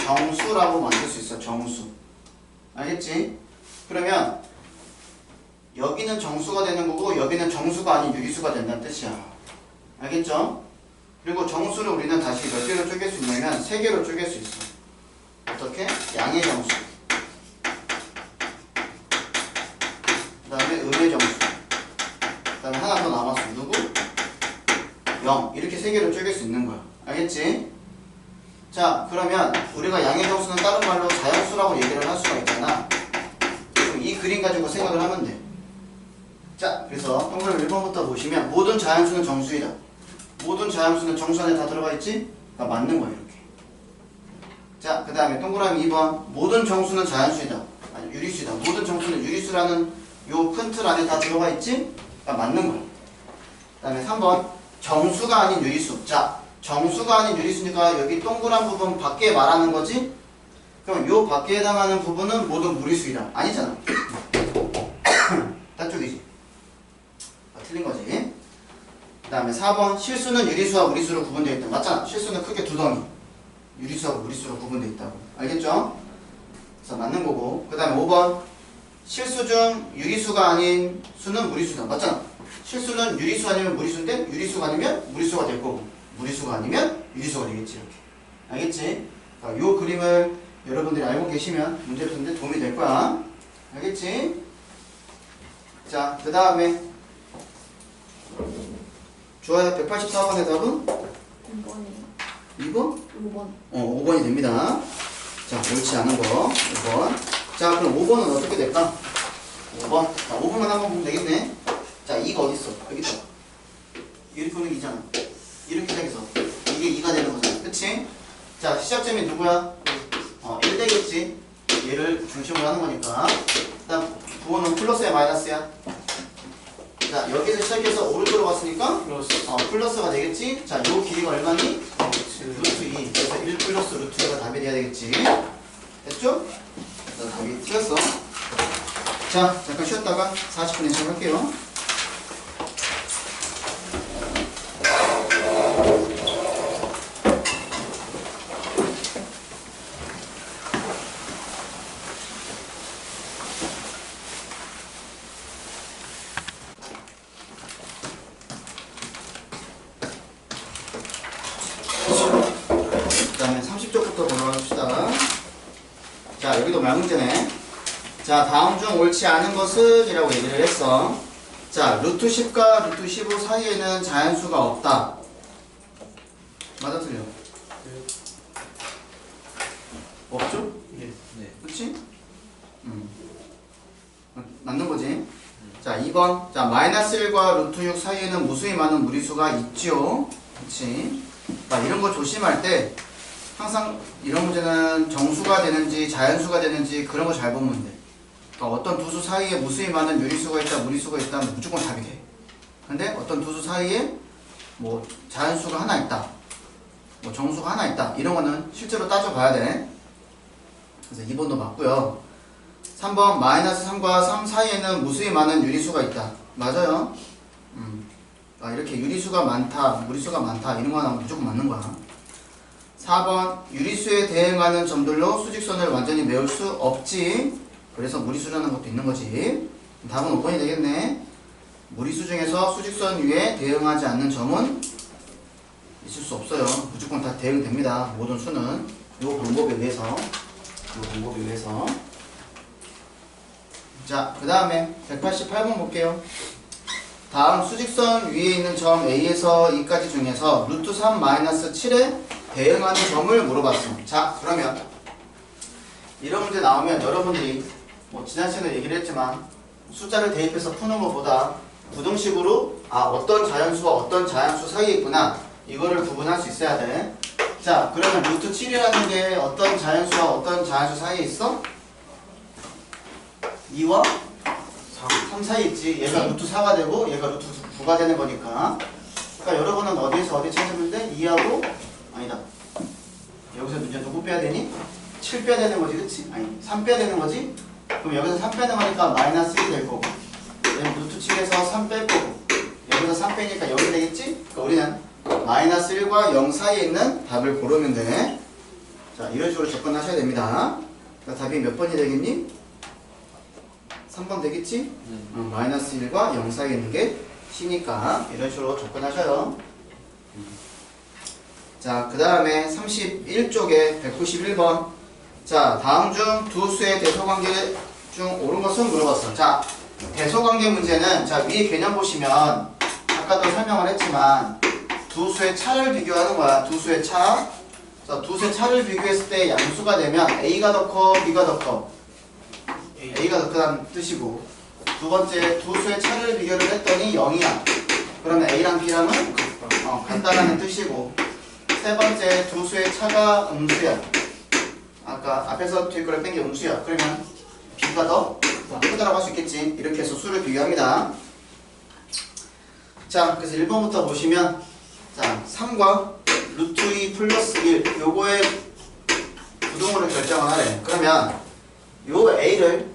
정수라고 만들 수 있어. 정수. 알겠지? 그러면 여기는 정수가 되는 거고 여기는 정수가 아닌 유리수가 된다는 뜻이야. 알겠죠? 그리고 정수를 우리는 다시 몇 개로 쪼갤 수 있냐면 3개로 쪼갤 수 있어. 어떻게? 양의 정수, 그 다음에 음의 정수, 그 다음에 하나 더 남았어. 누구? 0. 이렇게 3개로 쪼갤 수 있는 거야. 알겠지? 자, 그러면 우리가 양의 정수는 다른 말로 자연수라고 얘기를 할 수가 있잖아. 그럼 이 그림 가지고 생각을 하면 돼. 자, 그래서 동그라미 1번부터 보시면 모든 자연수는 정수이다. 모든 자연수는 정수 안에 다 들어가 있지? 그러니까 맞는 거야, 이렇게. 자, 그 다음에 동그라미 2번 모든 정수는 자연수이다. 아니, 유리수이다. 모든 정수는 유리수라는 요 큰 틀 안에 다 들어가 있지? 그러니까 맞는 거야. 그 다음에 3번 정수가 아닌 유리수. 자, 정수가 아닌 유리수니까 여기 동그란 부분 밖에 말하는 거지? 그럼 요 밖에 해당하는 부분은 모두 무리수이다. 아니잖아. 딴 쪽이지. 틀린 거지. 그 다음에 4번 실수는 유리수와 무리수로 구분되어 있다. 맞잖아. 실수는 크게 두 덩이, 유리수와 무리수로 구분되어 있다고. 알겠죠? 그래서 맞는 거고. 그 다음에 5번 실수 중 유리수가 아닌 수는 무리수다. 맞잖아. 실수는 유리수 아니면 무리수인데 유리수가 아니면 무리수가 될 거고, 무리수가 아니면 유리수가 되겠지. 이렇게. 알겠지? 이 그림을 여러분들이 알고 계시면 문제 푸는데 도움이 될 거야. 알겠지? 자, 그 다음에 좋아요. 184번의 답은? 5번이요. 2번? 5번. 5번이 됩니다. 자, 옳지 않은 거 5번. 자, 그럼 5번은 어떻게 될까? 5번. 자, 5번만 한번 보면 되겠네. 자, 2가 어디 있어? 여기 있어. 이렇게 보는 게 2잖아. 이렇게 시작해서 이게 2가 되는 거잖아. 그치? 자, 시작점이 누구야? 1 되겠지. 얘를 중심으로 하는 거니까. 그 다음 부호는 플러스야 마이너스야? 자, 여기서 시작해서 오른쪽으로 갔으니까 플러스 플러스가 되겠지. 자, 요 길이가 얼마니? 루트 2. 그래서 1 플러스 루트 2가 답이 돼야 되겠지. 됐죠? 자, 답이 틀렸어. 자, 잠깐 쉬었다가 40분에 시작할게요. 그 다음에 30쪽부터 돌아갑시다. 자, 여기도 말문제네. 자, 다음 중 옳지 않은 것은 이라고 얘기를 했어. 자, 루트 10과 루트 15 사이에는 자연수가 없다. 맞아, 틀려? 없죠? 네. 그치? 맞는 거지? 자, 2번. 자, 마이너스 1과 루트 6 사이에는 무수히 많은 무리수가 있지요. 그치? 자, 이런 거 조심할 때 항상 이런 문제는 정수가 되는지 자연수가 되는지 그런 거 잘 보면 돼. 그러니까 어떤 두 수 사이에 무수히 많은 유리수가 있다, 무리수가 있다 하면 무조건 답이 돼. 근데 어떤 두 수 사이에 뭐 자연수가 하나 있다, 뭐 정수가 하나 있다, 이런 거는 실제로 따져봐야 돼. 그래서 2번도 맞고요. 3번 마이너스 3과 3 사이에는 무수히 많은 유리수가 있다. 맞아요. 이렇게 유리수가 많다, 무리수가 많다, 이런 거는 무조건 맞는 거야. 4번 유리수에 대응하는 점들로 수직선을 완전히 메울 수 없지. 그래서 무리수라는 것도 있는 거지. 답은 5번이 되겠네. 무리수 중에서 수직선 위에 대응하지 않는 점은 있을 수 없어요. 무조건 다 대응됩니다. 모든 수는 요 방법에 의해서. 자, 그 다음에 188번 볼게요. 다음 수직선 위에 있는 점 A에서 E까지 중에서 루트 3 마이너스 7에 대응하는 점을 물어봤어. 자, 그러면 이런 문제 나오면 여러분들이 뭐 지난 시간에 얘기를 했지만 숫자를 대입해서 푸는 것보다 부등식으로 어떤 자연수와 어떤 자연수 사이에 있구나, 이거를 구분할 수 있어야 돼. 자, 그러면 루트 7이라는 게 어떤 자연수와 어떤 자연수 사이에 있어? 2와 3 사이에 있지. 얘가 루트 4가 되고 얘가 루트 9가 되는 거니까. 그러니까 여러분은 어디에서 어디 찾으면 돼? 2하고 아니다. 여기서 이제 누구 빼야 되니? 7 빼야 되는 거지, 그치? 아니, 3 빼야 되는 거지? 그럼 여기서 3 빼는 거니까 마이너스 1이 될 거고, 얘는 루트 7에서 3 뺄 거고, 여기서 3 빼니까 0이 되겠지? 그러니까 우리는 마이너스 1과 0 사이에 있는 답을 고르면 돼. 자, 이런 식으로 접근하셔야 됩니다. 그러니까 답이 몇 번이 되겠니? 3번 되겠지? 마이너스 1과 0 사이에 있는 게 C니까 이런 식으로 접근하셔요. 자, 그 다음에 31쪽에 191번. 자, 다음 중 두 수의 대소관계 중 옳은 것은 물어봤어. 자, 대소관계 문제는 자, 위에 개념 보시면 아까도 설명을 했지만 두 수의 차를 비교하는 거야. 두 수의 차. 자, 두 수의 차를 비교했을 때 양수가 되면 A가 더 커, B가 더 커. A가 더 크다는 뜻이고, 두 번째 두 수의 차를 비교를 했더니 0이야. 그러면 A랑 B랑은 같다라는 뜻이고, 세 번째 두 수의 차가 음수야. 아까 앞에서 뒤에 거를 뺀 게 음수야. 그러면 B가 더 크다라고 할 수 있겠지. 이렇게 해서 수를 비교합니다. 자, 그래서 1번부터 보시면 자, 3과 루트 2 플러스 1 요거의 부동호를 결정을 하래. 그러면 요 A를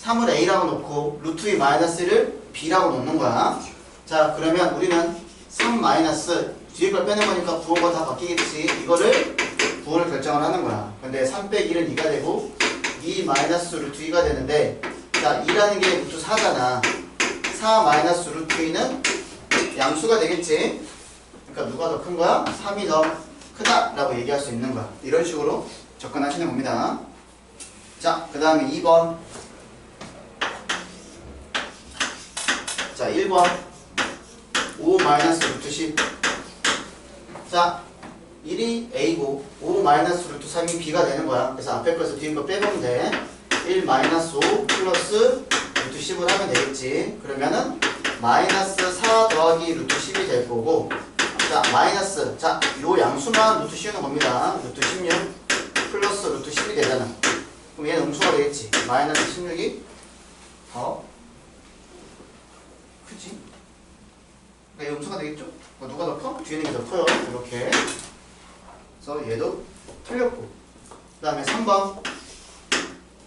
3을 A라고 놓고 루트 2 마이너스 1을 B라고 놓는 거야. 자, 그러면 우리는 3 마이너스 뒤에 걸 빼는 거니까 부호가 다 바뀌겠지. 이거를 부호를 결정을 하는 거야. 근데 3 빼기 1은 2가 되고 2 마이너스 루트 2가 되는데, 자, 2라는 게 루트 4잖아. 4 마이너스 루트 2는 양수가 되겠지. 그러니까 누가 더 큰 거야? 3이 더 크다라고 얘기할 수 있는 거야. 이런 식으로 접근하시는 겁니다. 자, 그 다음에 2번. 자, 1번 5 마이너스 루트 10. 자, 1이 A고 5 마이너스 루트 3이 B가 되는 거야. 그래서 앞에 거에서 뒤에 거 빼보면 돼. 1 마이너스 5 플러스 루트 10을 하면 되겠지. 그러면은 마이너스 4 더하기 루트 10이 될 거고, 자, 마이너스, 자, 요 양수만 루트 씌우는 겁니다. 루트 16 플러스 루트 10이 되잖아. 그럼 얘는 음수가 되겠지. 마이너스 16이 더 크지? 그러니까 얘 음수가 되겠죠? 누가 더 커? 뒤에 있는 게 더 커요. 이렇게. 그래서 얘도 틀렸고. 그 다음에 3번.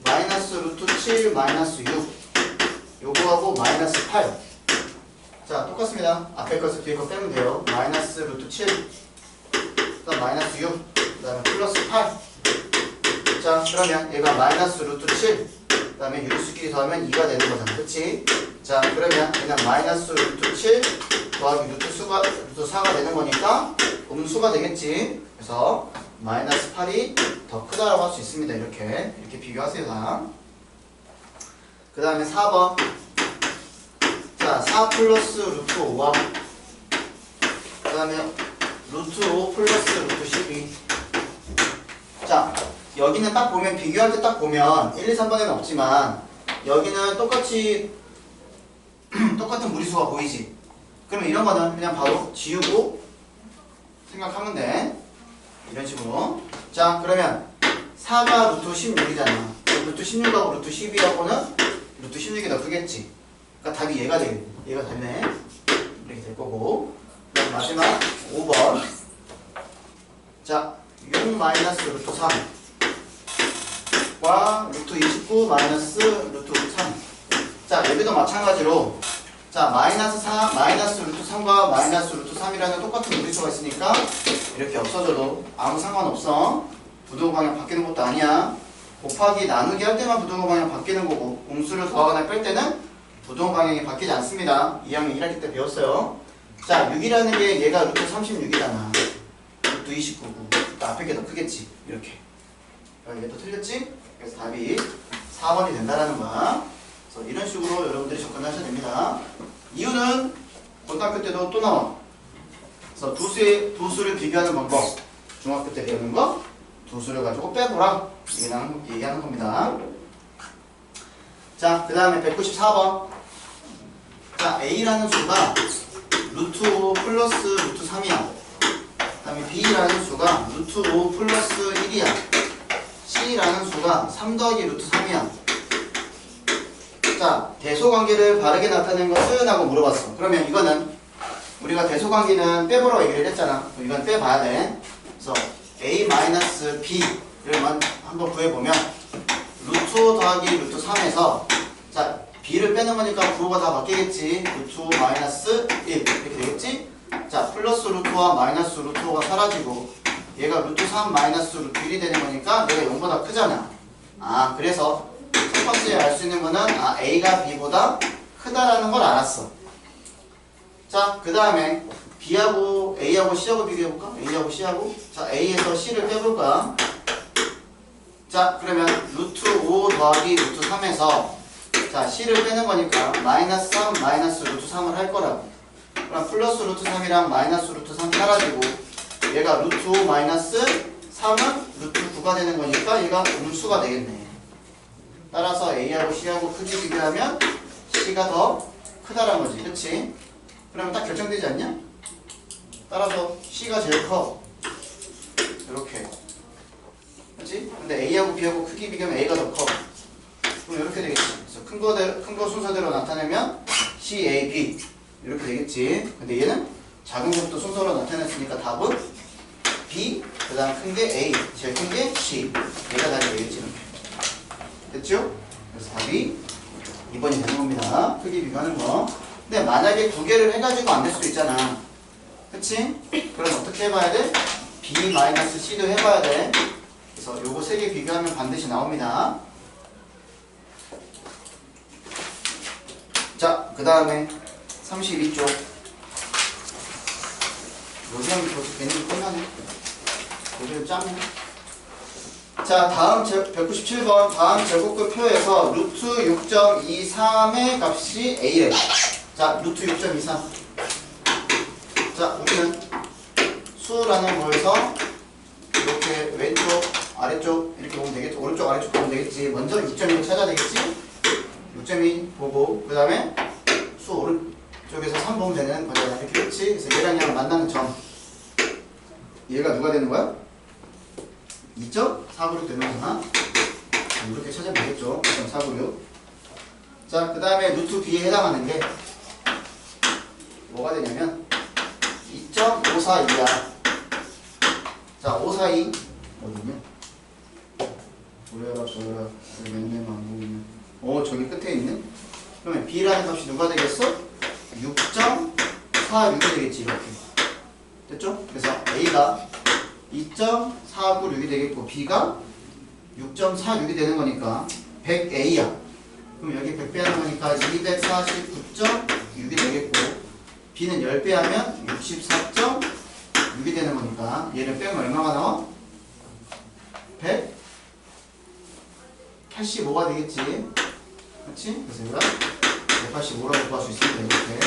마이너스 루트 7 마이너스 6. 요거하고 마이너스 8. 자, 똑같습니다. 앞에 것을 뒤에 거 빼면 돼요. 마이너스 루트 7. 그 다음 마이너스 6. 그 다음에 플러스 8. 자, 그러면 얘가 마이너스 루트 7. 그 다음에 유리수끼리 더하면 2가 되는 거잖아. 그치? 자, 그러면 그냥 마이너스 루트 7 더하기 루트 4가 되는 거니까 음수가 되겠지. 그래서 마이너스 8이 더 크다라고 할 수 있습니다. 이렇게 비교하세요. 다. 그 다음에 4번. 자, 4 플러스 루트 5와 그 다음에 루트 5 플러스 루트 12. 자, 여기는 딱 보면 비교할 때 딱 보면 1, 2, 3번에는 없지만 여기는 똑같이 똑같은 무리수가 보이지. 그러면 이런 거는 그냥 바로 지우고 생각하면 돼. 이런 식으로. 자, 그러면 4가 루트 16이잖아. 루트 16하고 루트 12하고는 루트 16이 더 크겠지. 그러니까 답이 얘가 되겠네. 얘가 답이네. 이렇게 될 거고. 그다음 마지막 5번. 자, 6 마이너스 루트 3과 루트 29 마이너스 루트 3. 자, 여기도 마찬가지로 자, 마이너스 4, 마이너스 루트 3과 마이너스 루트 3이라는 똑같은 무리수가 있으니까 이렇게 없어져도 아무 상관없어. 부등호 방향 바뀌는 것도 아니야. 곱하기 나누기 할 때만 부등호 방향 바뀌는 거고, 음수를 더하거나 뺄 때는 부등호 방향이 바뀌지 않습니다. 2학년 1학기 때 배웠어요. 자, 6이라는 게 얘가 루트 36이잖아. 루트 29고. 그러니까 앞에 게 더 크겠지. 이렇게. 얘도 틀렸지? 그래서 답이 4번이 된다라는 거야. 그래서 이런 식으로 여러분들이 접근하셔야 됩니다. 이유는 고등학교 때도 또 나와. 그래서 두 수를 비교하는 방법. 중학교 때 배우는 거. 두 수를 가지고 빼보라. 얘기하는 겁니다. 자, 그 다음에 194번. 자, A라는 수가 루트 5 플러스 루트 3이야. 그 다음에 B라는 수가 루트 5 플러스 1이야. C라는 수가 3 더하기 루트 3이야. 자, 대소관계를 바르게 나타낸 것은? 하고 물어봤어. 그러면 이거는 우리가 대소관계는 빼보라고 얘기를 했잖아. 이건 빼봐야 돼. 그래서 A-B를 한번 구해보면 루트 5 더하기 루트 3에서 자, B를 빼는 거니까 부호가 다 바뀌겠지. 루트 5 마이너스 1 이렇게 되겠지? 자, 플러스 루트 5와 마이너스 루트 5가 사라지고 얘가 루트 3 마이너스 루트 1이 되는 거니까 얘가 0보다 크잖아. 아, 그래서 첫 번째 알 수 있는 거는 아, A가 B보다 크다라는 걸 알았어. 자, 그 다음에 B하고 A하고 C하고 비교해볼까? A하고 C하고. 자, A에서 C를 빼볼 거야. 자, 그러면 루트 5 더하기 루트 3에서 자, C를 빼는 거니까 마이너스 3 마이너스 루트 3을 할 거라고. 그럼 플러스 루트 3이랑 마이너스 루트 3이 사라지고 얘가 루트 5 마이너스 3은 루트 9가 되는 거니까 얘가 음수가 되겠네. 따라서 A하고 C하고 크기 비교하면 C가 더 크다란 거지. 그치? 그러면 딱 결정되지 않냐? 따라서 C가 제일 커. 이렇게. 그치? 근데 A하고 B하고 크기 비교하면 A가 더 커. 그럼 이렇게 되겠지. 그래서 큰 거 순서대로 나타내면 C, A, B 이렇게 되겠지. 근데 얘는 작은 것부터 순서로 나타냈으니까 답은 B, 그 다음 큰 게 A, 제일 큰 게 C. 얘가 답이 되겠지. 이렇게. 됐죠? 그래서 답이 2번이 되는 겁니다. 크기 비교하는 거. 근데 만약에 두 개를 해가지고 안 될 수도 있잖아. 그치? 그럼 어떻게 해봐야 돼? B-C도 해봐야 돼. 그래서 요거 세 개 비교하면 반드시 나옵니다. 자, 그 다음에 32쪽. 요즘 벌써 괜히 끝나네. 요즘 짱네. 자, 다음 197번 다음 제곱근 표에서 루트 6.23의 값이 A래. 자, 루트 6.23. 자, 우리는 수라는 거에서 이렇게 왼쪽, 아래쪽 이렇게 보면 되겠지. 오른쪽, 아래쪽 보면 되겠지. 먼저 6.2를 찾아야 되겠지. 6.2 보고 그 다음에 수 오른쪽에서 3 보면 되는 거잖아. 이렇게 그렇지. 그래서 얘랑 얘랑 만나는 점. 얘가 누가 되는 거야? 2.496 되는 거잖아. 이렇게 찾으면 되겠죠. 2.496. 자, 그 다음에 루트 B에 해당하는 게 뭐가 되냐면 2.542야. 자, 542 어디냐? 보여라 보여라. 몇년 안 보이네. 저기 끝에 있네. 그러면 B라는 값이 누가 되겠어? 6.46이 되겠지. 이렇게 됐죠? 그래서 A가 2.496이 되겠고 B가 6.46이 되는 거니까 100A야. 그럼 여기 100 빼는 거니까 249.6이 되겠고 B는 10배 하면 64.6이 되는 거니까 얘를 빼면 얼마가 나와? 185가 되겠지. 그렇지? 그래서 이거랑 185라고 구할 수 있습니다. 이렇게.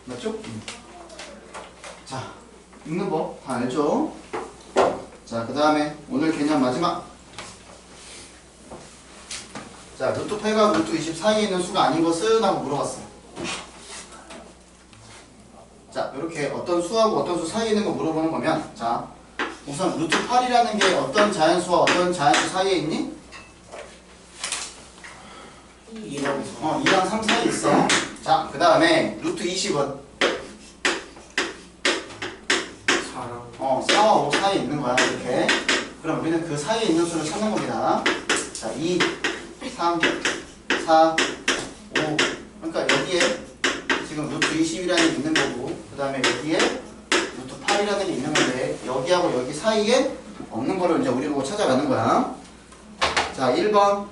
맞죠? 자, 읽는 법 다 알죠? 자, 그 다음에 오늘 개념 마지막. 자, 루트 8과 루트 20 사이에 있는 수가 아닌 것은? 하고 물어봤어. 자, 이렇게 어떤 수하고 어떤 수 사이에 있는 거 물어보는 거면, 자, 우선 루트 8이라는 게 어떤 자연수와 어떤 자연수 사이에 있니? 2랑 3 사이에 있어. 자, 그 다음에 루트 20은 4와 5 사이에 있는 거야. 이렇게. 그럼 우리는 그 사이에 있는 수를 찾는 겁니다. 자, 2, 3, 4, 5. 그러니까 여기에 지금 루트 20이라는 게 있는 거고, 그 다음에 여기에 루트 8이라는 게 있는 건데, 여기하고 여기 사이에 없는 거를 이제 우리 보고 찾아가는 거야. 자, 1번.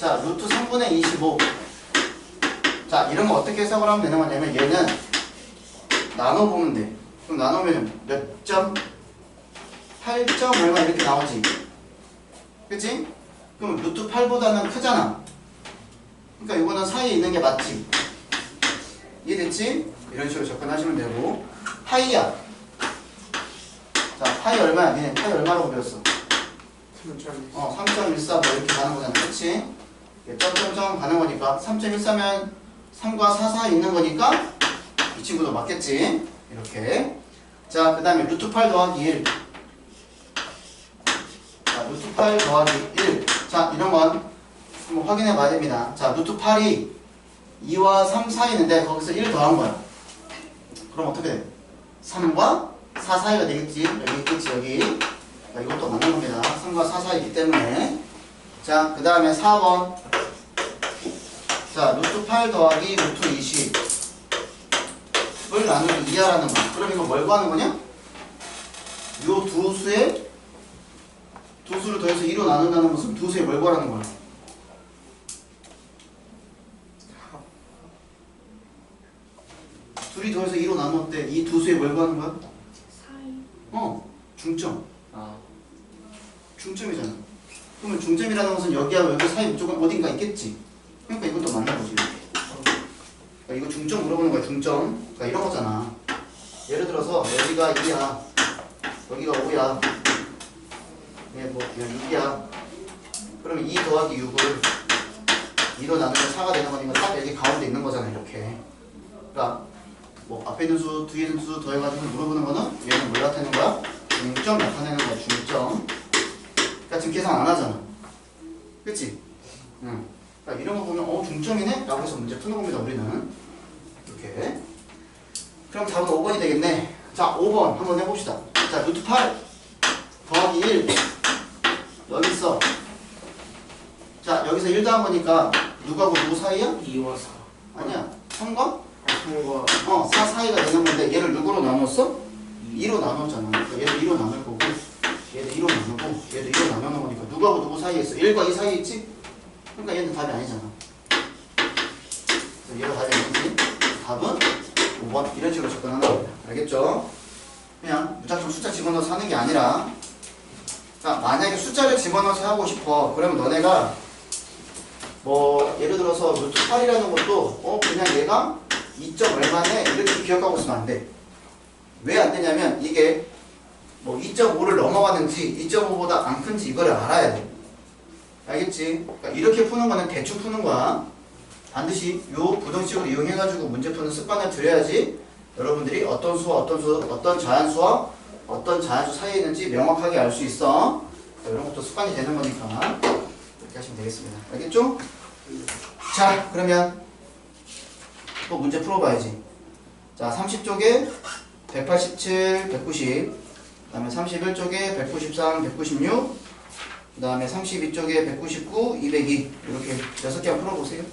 자, 루트 3분의 25. 자, 이런 거 어떻게 해석을 하면 되는 거냐면, 얘는 나눠보면 돼. 그럼 나누면 몇 점? 8점 얼마 이렇게 나오지. 그치? 그럼 루트 8보다는 크잖아. 그러니까 이거는 사이에 있는 게 맞지. 이해됐지? 이런 식으로 접근하시면 되고. 파이야. 자, 파이 얼마야? 니네 파이 얼마라고 배웠어? 3.14. 3.14 뭐 이렇게 가는 거잖아. 그치? 점점점 가는 거니까 3.14면 3과 4 사이에 있는 거니까 이 친구도 맞겠지? 이렇게. 자, 그 다음에 루트 8 더하기 1. 자, 루트 8 더하기 1. 자, 이런 건 한번 확인해 봐야 됩니다. 자, 루트 8이 2와 3 사이에 있는데 거기서 1 더한 거야. 그럼 어떻게 돼? 3과 4 사이가 되겠지? 여기 있겠지, 여기. 자, 이것도 맞는 겁니다. 3과 4 사이이기 때문에. 자, 그 다음에 4번. 자, 루트 8 더하기 루트 20. 을 나누기 2하라는 거. 그럼 이거 뭘 구하는 거냐? 요 두 수에 두 수를 더해서 2로 나눈다는 것은 두 수에 뭘 구하라는 거야? 둘이 더해서 2로 나눴대. 이 두 수에 뭘 구하는 거야? 사이. 중점. 아, 중점이잖아. 그러면 중점이라는 것은 여기하고 여기 사이 무조건 어딘가 있겠지. 그러니까 이것도 맞는 거지. 그러니까 이거 중점 물어보는 거야, 중점. 그러니까 이런 거잖아. 예를 들어서 여기가 2야. 여기가 5야. 얘 뭐 그냥 6이야. 그러면 2 더하기 6을 2로 나누면 4가 되는 거니까 딱 여기 가운데 있는 거잖아, 이렇게. 그러니까 뭐 앞에 있는 수, 뒤에 있는 수 더해가지고 물어보는 거는 얘는 뭘 나타내는 거야? 중점 나타내는 거야, 중점. 그러니까 지금 계산 안 하잖아. 그치? 응. 그러니까 이런 거 보면 중점이네? 라고 해서 문제 푸는 겁니다, 우리는. 이렇게. 그럼 답은 5번이 되겠네. 자, 5번 한번 해봅시다. 자, 루트 8 더하기 1 여기 있어. 자, 여기서 1 더한 거니까 누구하고 누구 사이야? 2와 4. 아니야. 3과 3과 4 사이가 되는 건데 얘를 누구로 나눴어? 2로 나눴잖아. 그러니까 얘도 2로 나눌 거고 얘도 2로 나누고 얘도 2로 나누는 거니까 누구하고 누구 사이에 있어? 1과 2 사이에 있지? 그러니까 얘는 답이 아니잖아. 그래서 얘가 답이 아니지. 답은 5번 이런 식으로 접근하는 겁니다. 알겠죠? 그냥 무작정 숫자 집어넣어서 하는 게 아니라 자, 만약에 숫자를 집어넣어서 하고 싶어. 그러면 너네가 뭐 예를 들어서 루트 8이라는 것도 그냥 얘가 2점 얼마네 이렇게 기억하고 있으면 안 돼. 왜 안 되냐면 이게 뭐 2.5를 넘어가는지 2.5보다 안 큰지 이거를 알아야 돼. 알겠지? 그러니까 이렇게 푸는 거는 대충 푸는 거야. 반드시 요 부등식으로 이용해가지고 문제 푸는 습관을 들여야지 여러분들이 어떤 수와 어떤 자연수와 어떤 자연수 사이에 있는지 명확하게 알 수 있어. 이런 것도 습관이 되는 거니까 이렇게 하시면 되겠습니다. 알겠죠? 자, 그러면 또 문제 풀어봐야지. 자, 30쪽에 187, 190, 그 다음에 31쪽에 193, 196, 그 다음에 32쪽에 199, 202 이렇게 6개 한번 풀어보세요.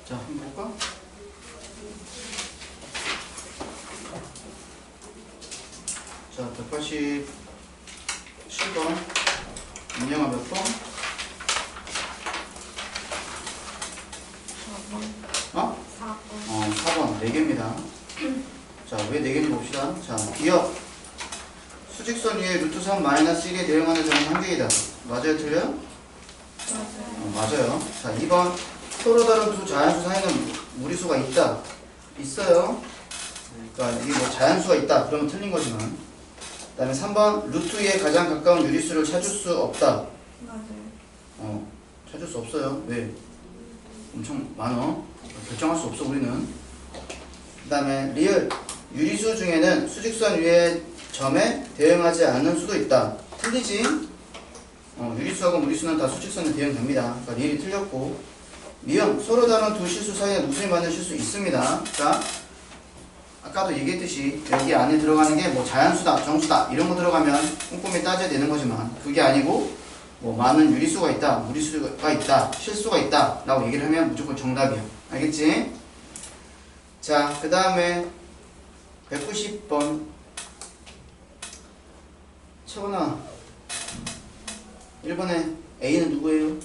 자, 한번 볼까? 자, 187번. 민영아 몇 번? 4번. 어? 4번. 4번. 4개입니다. 자, 왜 4개인지 봅시다. 자, 기억. 수직선 위에 루트 3 마이너스 1에 대응하는 점은 한 개이다. 맞아요? 틀려요? 맞아요. 맞아요. 자, 2번. 서로 다른 두 자연수 사이는 무리수가 있다. 있어요. 그러니까 이게 뭐 자연수가 있다. 그러면 틀린 거지만. 그 다음에 3번. 루트 위에 가장 가까운 유리수를 찾을 수 없다. 맞아요. 찾을 수 없어요. 왜? 엄청 많어. 결정할 수 없어 우리는. 그 다음에 리을. 유리수 중에는 수직선 위의 점에 대응하지 않는 수도 있다. 틀리지? 유리수하고 무리수는 다 수직선에 대응됩니다. 그러니까 리을이 틀렸고. 미음. 서로 다른 두 실수 사이에 무수히 많은 실수 있습니다. 자, 아까도 얘기했듯이 여기 안에 들어가는 게 뭐 자연수다, 정수다 이런 거 들어가면 꼼꼼히 따져야 되는 거지만 그게 아니고 뭐 많은 유리수가 있다, 무리수가 있다, 실수가 있다 라고 얘기를 하면 무조건 정답이야. 알겠지? 자, 그 다음에 190번 채원아 1번에 A는 누구예요?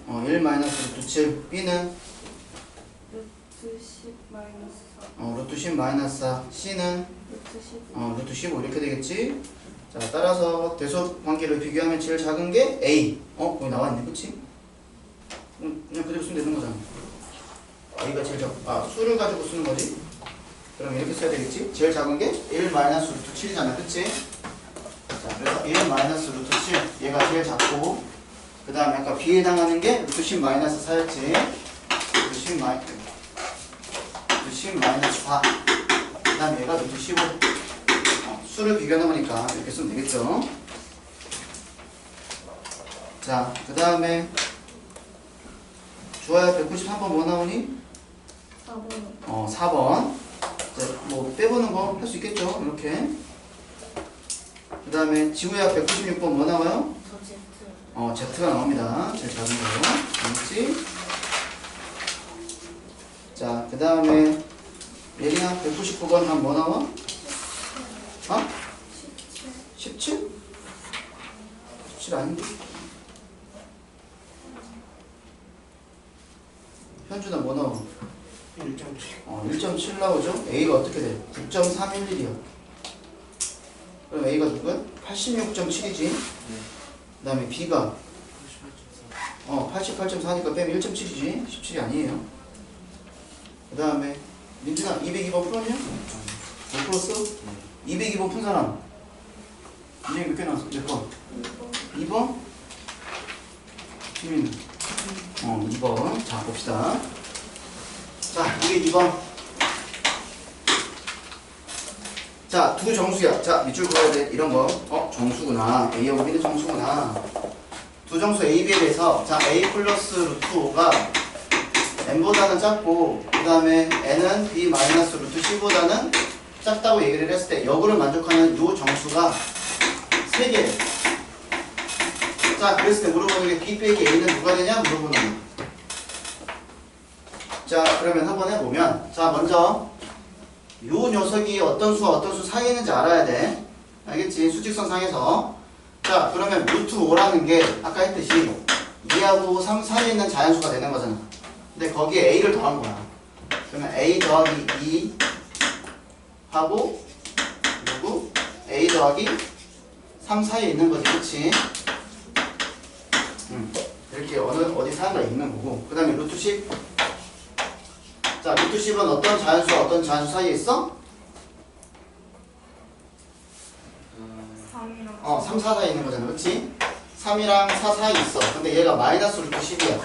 1-7 1 루트 7 B는 루트 10 마이너스 4 루트 10 마이너스 4 C는 루트 15 루트 15 이렇게 되겠지? 자, 따라서 대소 관계를 비교하면 제일 작은 게 A. 거기 나왔네, 그치? 그냥 그대로 쓰면 되는 거잖아. A가 제일 수를 가지고 쓰는 거지? 그럼 이렇게 써야 되겠지? 제일 작은 게 1 마이너스 루트 7이잖아, 그치? 자, 그래서 1 마이너스 루트 7, 얘가 제일 작고, 그 다음에 아까 B에 해당하는 게 루트 10 마이너스 4였지? 루트 10 마이너스 4. 그 다음에 얘가 루트 15. 수를 비교하는 거니까 이렇게 쓰면 되겠죠? 자, 그 다음에 주어야 193번 뭐 나오니? 4번 4번. 뭐 빼보는 거 할 수 있겠죠? 이렇게. 그 다음에 지구야 196번 뭐 나와요? 저 Z Z가 나옵니다. 제일 작은 거. 알겠지? 자, 그 다음에 예린아 199번 한 뭐 나와? 17? 17 아닌데? 현준아 뭐 나와? 1.7. 1.7 나오죠? A가 어떻게 돼? 9.311이요. 그럼 A가 누구야? 86.7이지? 그 다음에 B가 88.4니까 빼면 1.7이지? 17이 아니에요. 그 다음에 민준아 202번 풀었냐? 못 풀었어? 202번 푼 사람 이제 몇 개 나왔어? 몇 번? 2번? 지민은? 2번. 자, 봅시다. 자, 202번. 자, 두 정수야. 자, 밑줄 그어야 돼. 이런 거. 정수구나. A하고 B는 정수구나. 두 정수 A, B에 대해서 자, A 플러스 루트 5가 N보다는 작고 그 다음에 N은 B 마이너스 루트 C보다는 작다고 얘기를 했을 때 역으로 만족하는 요 정수가 3개. 자, 그랬을 때 물어보는 게 B 빼기 A는 누가 되냐? 물어보는 거. 자, 그러면 한번 해보면 자, 먼저 요 녀석이 어떤 수 사이에 있는지 알아야 돼. 알겠지? 수직선 상에서. 자, 그러면 루트 5라는 게 아까 했듯이 2하고 3 사이에 있는 자연수가 되는 거잖아. 근데 거기에 A를 더한 거야. 그러면 A 더하기 2 하고 누구? A 더하기 3 사이에 있는 거지, 그치? 이렇게 어디 사이가 있는 거고. 그 다음에 루트 10. 자, 루트 10은 어떤 자연수와 어떤 자연수 사이에 있어? 3이랑 3, 4 사이에 있는 거잖아, 그치? 3이랑 4 사이에 있어. 근데 얘가 마이너스 루트 10이야.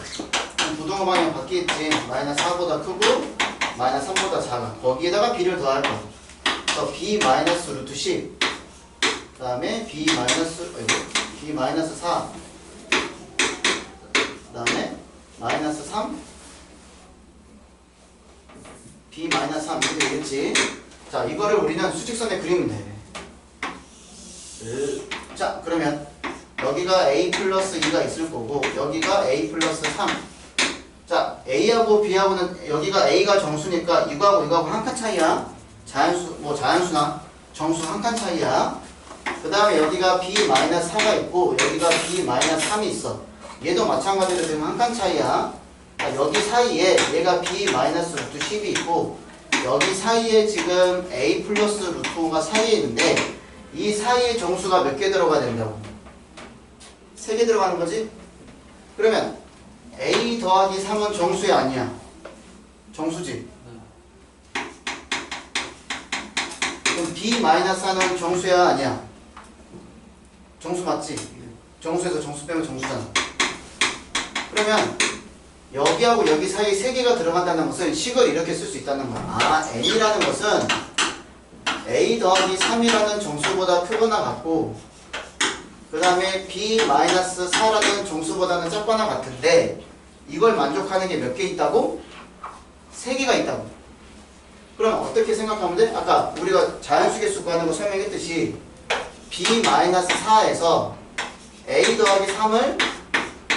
그럼 부동호 방향 바뀌겠지. 마이너스 4보다 크고 마이너스 3보다 작아. 거기에다가 B를 더할 거야. 그래서 B 마이너스 루트 10. 그 다음에 B 마이너스 4. 그 다음에 마이너스 3. B 마이너스 3 이렇게 되겠지. 자, 이거를 우리는 수직선에 그리면 돼. 자, 그러면 여기가 A 플러스 2가 있을 거고 여기가 A 플러스 3. 자, A하고 B하고는 여기가 A가 정수니까 이거하고 이거하고 한 칸 차이야. 자연수나 정수 한 칸 차이야. 그 다음에 여기가 B 마이너스 4가 있고 여기가 B 마이너스 3이 있어. 얘도 마찬가지로 되면 한 칸 차이야. 자, 여기 사이에 얘가 B 마이너스 루트 10이 있고 여기 사이에 지금 A 플러스 루트 5가 사이에 있는데 이 사이에 정수가 몇 개 들어가야 된다고? 3개 들어가는 거지? 그러면 A 더하기 3은 정수야 아니야? 정수지? 그럼 B 마이너스 4는 정수야 아니야? 정수 맞지? 정수에서 정수 빼면 정수잖아. 그러면 여기하고 여기 사이에 3개가 들어간다는 것은 식을 이렇게 쓸 수 있다는 거야. N이라는 것은 A 더하기 3이라는 정수보다 크거나 같고 그 다음에 B-4라는 정수보다는 작거나 같은데 이걸 만족하는 게 몇 개 있다고? 3개가 있다고. 그럼 어떻게 생각하면 돼? 아까 우리가 자연수 개수 구하는 거 설명했듯이 B-4에서 a 더하기 3을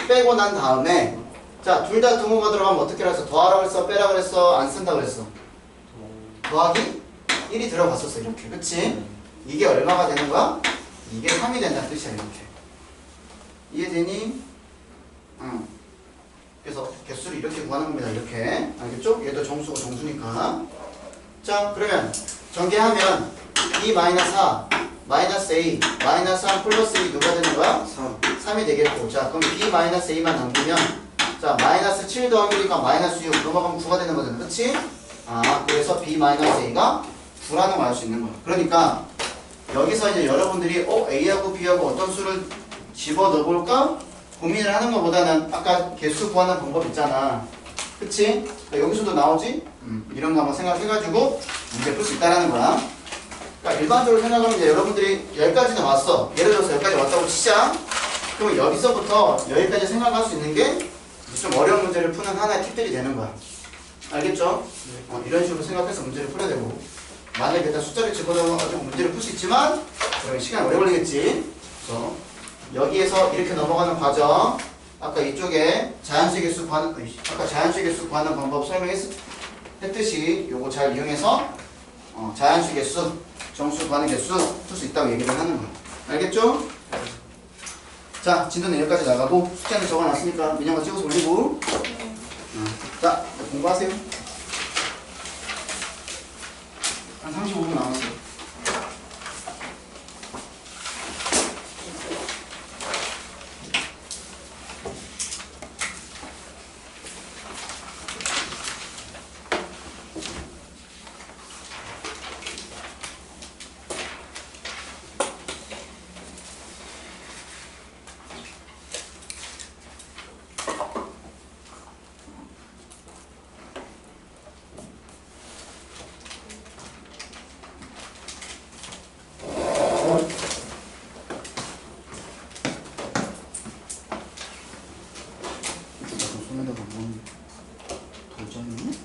빼고 난 다음에 자, 둘 다 등호가 들어가면 어떻게 했어? 더하라고 했어? 빼라고 그랬어? 안 쓴다고 그랬어? 더하기 1이 들어갔었어 이렇게 그치? 이게 얼마가 되는 거야? 이게 3이 된다는 뜻이야 이렇게 이해되니? 응. 그래서 개수를 이렇게 구하는 겁니다 이렇게 알겠죠? 얘도 정수고 정수니까 자 그러면 전개하면 B-4 마이너스 A 마이너스 3 플러스 2 누가 되는 거야? 3. 3이 되겠고 자 그럼 B-A만 남기면 자 마이너스 7 더하기 1이니까 마이너스 6 넘어가면 9가 되는 거잖아 그치? 아 그래서 B-A가 9라는 걸 알 수 있는 거야 그러니까 여기서 이제 여러분들이 A하고 B하고 어떤 수를 집어 넣어볼까? 고민을 하는 것보다는 아까 개수 구하는 방법 있잖아 그치? 그러니까 여기서도 나오지? 이런 거 한번 생각해가지고 문제 풀 수 있다는 거야 그러니까 일반적으로 생각하면 이제 여러분들이 여기까지는 왔어 예를 들어서 여기까지 왔다고 치자 그럼 여기서부터 여기까지 생각할 수 있는 게 좀 어려운 문제를 푸는 하나의 팁들이 되는 거야 알겠죠? 이런 식으로 생각해서 문제를 풀어야 되고 만약에 일단 숫자를 집어넣어가지고 문제를 풀 수 있지만 그러면 시간이 오래 걸리겠지 그래서 여기에서 이렇게 넘어가는 과정 아까 이쪽에 자연수의 개수 구하는 아까 자연수의 개수 구하는 방법 설명했듯이 요거 잘 이용해서 자연수의 개수 정수 구하는 개수 풀 수 있다고 얘기를 하는 거야 알겠죠? 자 진도는 여기까지 나가고 숫자는 적어놨으니까 민영아 찍어서 올리고 자 공부하세요 한 35분 남았어요 손에다가 뭐 도장이